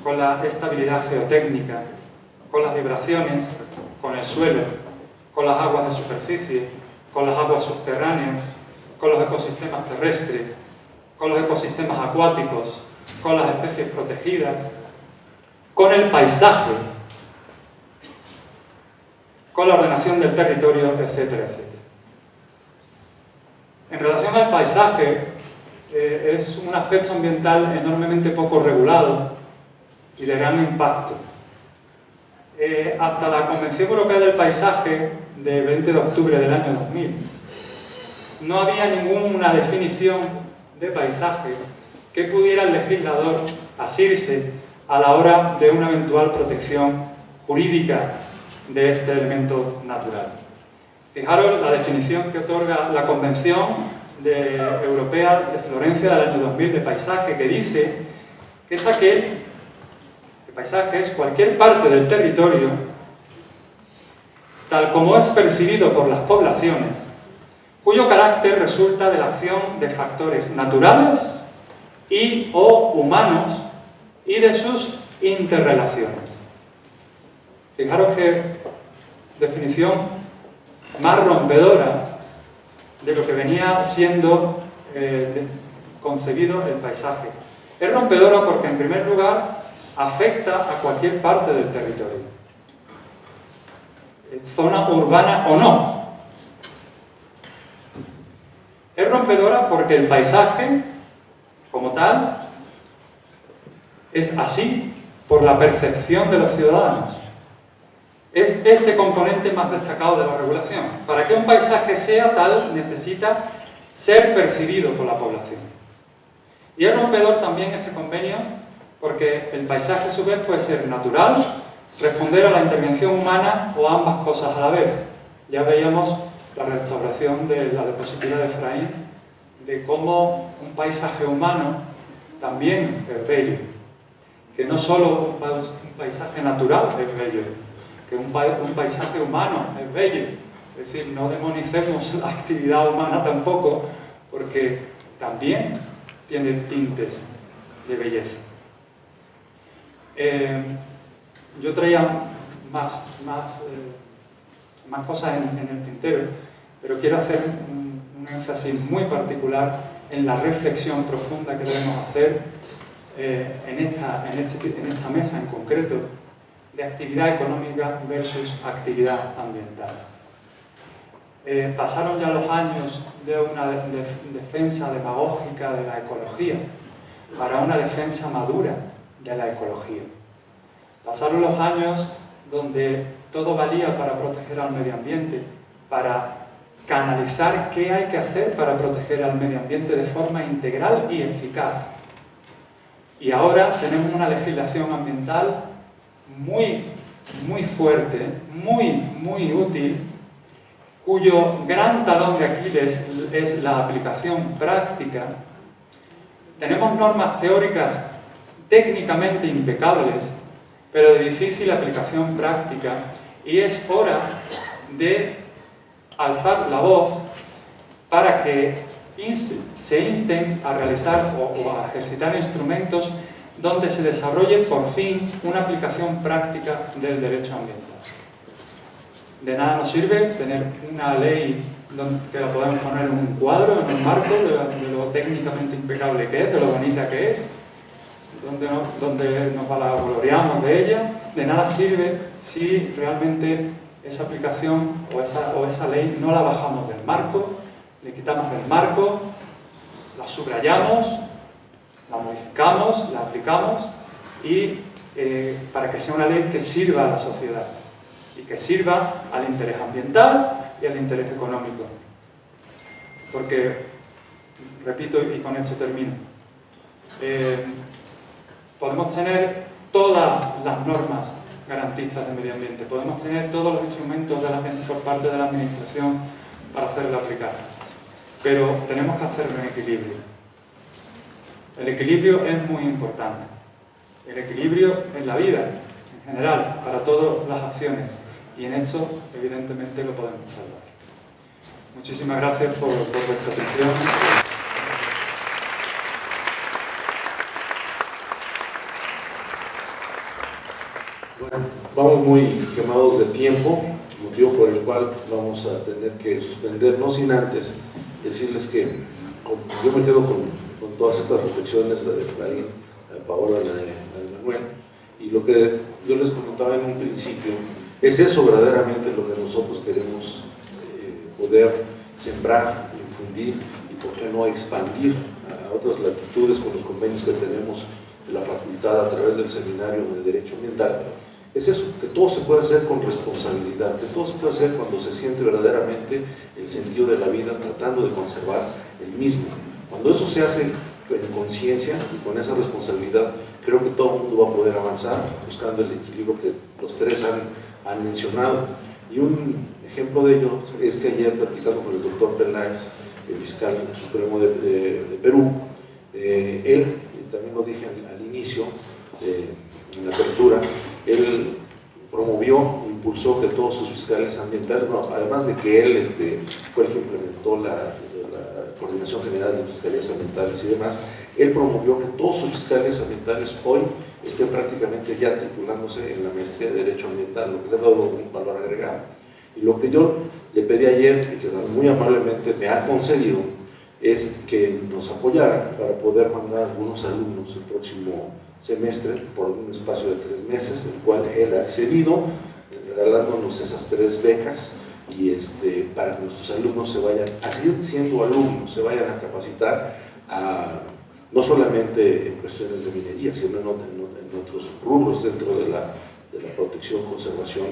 con la estabilidad geotécnica, con las vibraciones, con el suelo, con las aguas de superficie, con las aguas subterráneas, con los ecosistemas terrestres, con los ecosistemas acuáticos, con las especies protegidas, con el paisaje, con la ordenación del territorio, etcétera, etcétera. En relación al paisaje, es un aspecto ambiental enormemente poco regulado y de gran impacto. Hasta la Convención Europea del Paisaje de 20 de octubre del año 2000 no había ninguna definición de paisaje que pudiera el legislador asirse a la hora de una eventual protección jurídica de este elemento natural. Fijaros la definición que otorga la Convención Europea de Florencia del año 2000 de paisaje, que dice que es que paisaje es cualquier parte del territorio tal como es percibido por las poblaciones, cuyo carácter resulta de la acción de factores naturales y o humanos y de sus interrelaciones. Fijaros qué definición más rompedora de lo que venía siendo concebido el paisaje. Es rompedora porque, en primer lugar, afecta a cualquier parte del territorio, zona urbana o no. Es rompedora porque el paisaje, como tal, es así por la percepción de los ciudadanos. Es este componente más destacado de la regulación. Para que un paisaje sea tal, necesita ser percibido por la población. Y es rompedor también este convenio porque el paisaje, a su vez, puede ser natural, responder a la intervención humana o ambas cosas a la vez. Ya veíamos la restauración de la diapositiva de Efraín, de cómo un paisaje humano también es bello. Que no solo un paisaje natural es bello, que un paisaje humano es bello. Es decir, no demonicemos la actividad humana tampoco, porque también tiene tintes de belleza. Yo traía más cosas en el tintero, pero quiero hacer un énfasis muy particular en la reflexión profunda que debemos hacer en esta mesa en concreto, de actividad económica versus actividad ambiental. Pasaron ya los años de una defensa demagógica de la ecología para una defensa madura de la ecología. Pasaron los años donde todo valía para proteger al medio ambiente, para canalizar qué hay que hacer para proteger al medio ambiente de forma integral y eficaz. Y ahora tenemos una legislación ambiental muy fuerte, muy útil, cuyo gran talón de Aquiles es la aplicación práctica. Tenemos normas teóricas técnicamente impecables, pero de difícil aplicación práctica, y es hora de alzar la voz para que se insten a realizar o a ejercitar instrumentos donde se desarrolle por fin una aplicación práctica del derecho ambiental. De nada nos sirve tener una ley que la podemos poner en un cuadro, en un marco de lo técnicamente impecable que es, de lo bonita que es, donde nos vanagloriamos de ella. De nada sirve si realmente esa aplicación o esa ley no la bajamos del marco, le quitamos el marco, la subrayamos, la modificamos, la aplicamos y para que sea una ley que sirva a la sociedad y que sirva al interés ambiental y al interés económico. Porque, repito y con esto termino, podemos tener todas las normas garantistas de medio ambiente, podemos tener todos los instrumentos por parte de la administración para hacerla aplicar, pero tenemos que hacerlo en equilibrio. El equilibrio es muy importante, el equilibrio en la vida en general, para todas las acciones, y en esto evidentemente lo podemos salvar. Muchísimas gracias por vuestra atención. Bueno, vamos muy quemados de tiempo, motivo por el cual vamos a tener que suspender, no sin antes decirles que yo me quedo con todas estas reflexiones, la de Efraín, la de Paola, la de Manuel, y lo que yo les comentaba en un principio, es eso verdaderamente lo que nosotros queremos poder sembrar, infundir y por qué no expandir a otras latitudes con los convenios que tenemos de la facultad a través del Seminario de Derecho Ambiental. Es eso, que todo se puede hacer con responsabilidad, que todo se puede hacer cuando se siente verdaderamente el sentido de la vida, tratando de conservar el mismo. Cuando eso se hace en conciencia y con esa responsabilidad, creo que todo el mundo va a poder avanzar buscando el equilibrio que los tres han mencionado. Y un ejemplo de ello es que ayer, platicando con el doctor Peláez, el fiscal supremo de Perú, él, y también lo dije al inicio, en la apertura, él promovió, impulsó que todos sus fiscales ambientales, bueno, además de que él fue el que implementó la Coordinación General de Fiscalías Ambientales y demás, él promovió que todos sus fiscales ambientales hoy estén prácticamente ya titulándose en la maestría de Derecho Ambiental, lo que le ha dado un valor agregado. Y lo que yo le pedí ayer, y que muy amablemente me ha concedido, es que nos apoyara para poder mandar a algunos alumnos el próximo semestre por un espacio de 3 meses, el cual él ha accedido, regalándonos esas 3 becas, y para que nuestros alumnos se vayan, así siendo alumnos, se vayan a capacitar no solamente en cuestiones de minería, sino en otros rubros dentro de la protección, conservación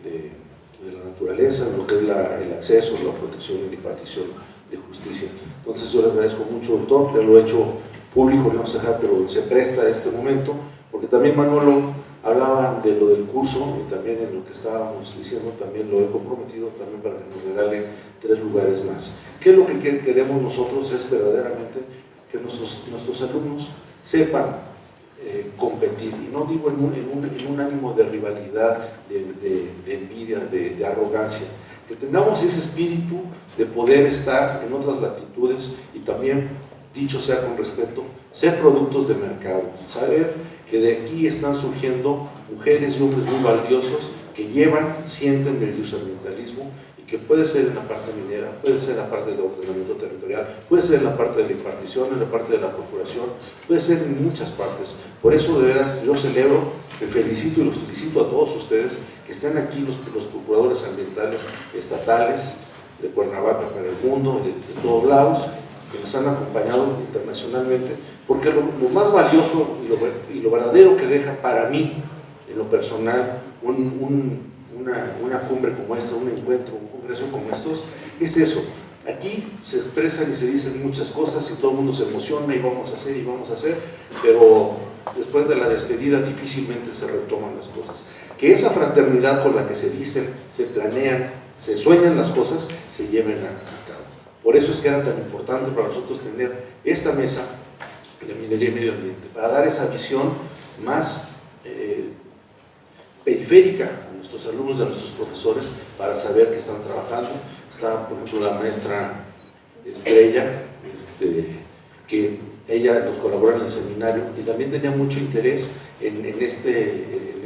de la naturaleza, en lo que es el acceso, la protección y la impartición de justicia. Entonces yo le agradezco mucho, doctor, ya lo he hecho público, le vamos a dejar, pero se presta a este momento, porque también Manolo hablaba de lo del curso, y también en lo que estábamos diciendo, también lo he comprometido también para que nos regale 3 lugares más. ¿Qué es lo que queremos nosotros? Es verdaderamente que nuestros alumnos sepan competir, y no digo en un ánimo de rivalidad, de envidia, de arrogancia, que tengamos ese espíritu de poder estar en otras latitudes y también, dicho sea con respeto, ser productos de mercado, saber que de aquí están surgiendo mujeres y hombres muy valiosos que sienten el ambientalismo, y que puede ser en la parte minera, puede ser en la parte del ordenamiento territorial, puede ser en la parte de la impartición, en la parte de la procuración, puede ser en muchas partes. Por eso, de veras, yo celebro, me felicito y los felicito a todos ustedes que estén aquí, los procuradores ambientales estatales de Cuernavaca para el mundo, de todos lados, que nos han acompañado internacionalmente, porque lo más valioso y lo verdadero que deja para mí, en lo personal, una cumbre como esta, un encuentro, un congreso como estos, es eso. Aquí se expresan y se dicen muchas cosas y todo el mundo se emociona y vamos a hacer, pero después de la despedida difícilmente se retoman las cosas. Que esa fraternidad con la que se dicen, se planean, se sueñan las cosas, se lleven a cabo. Por eso es que era tan importante para nosotros tener esta mesa de minería y medio ambiente, para dar esa visión más periférica a nuestros alumnos y a nuestros profesores para saber que están trabajando. Está, por ejemplo, la maestra Estrella, que ella nos colabora en el seminario y también tenía mucho interés en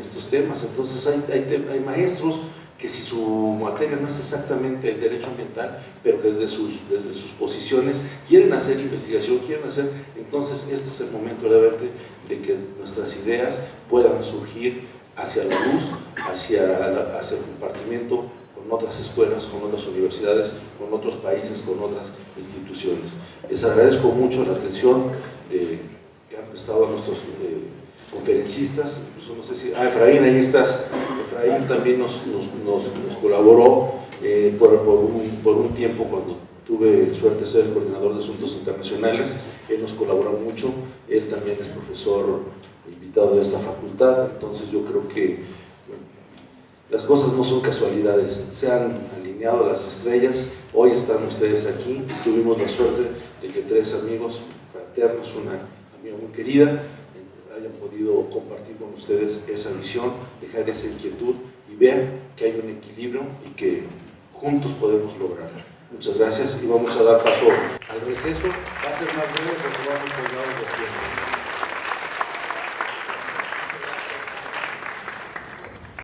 estos temas. Entonces hay maestros que si su materia no es exactamente el derecho ambiental, pero que desde sus posiciones quieren hacer investigación, entonces este es el momento de que nuestras ideas puedan surgir hacia la luz, hacia el compartimiento con otras escuelas, con otras universidades, con otros países, con otras instituciones. Les agradezco mucho la atención que han prestado a nuestros conferencistas. Incluso no sé si... Efraín, ahí estás. Efraín también nos colaboró por un tiempo cuando tuve suerte de ser el coordinador de asuntos internacionales. Él nos colaboró mucho. Él también es profesor invitado de esta facultad. Entonces yo creo que las cosas no son casualidades, se han alineado las estrellas. Hoy están ustedes aquí. Tuvimos la suerte de que 3 amigos fraternos, una amiga muy querida, hayan podido compartir con ustedes esa visión, dejar esa inquietud y ver que hay un equilibrio y que juntos podemos lograrlo. Muchas gracias y vamos a dar paso al receso. Va a ser más breve porque vamos colgados de tiempo.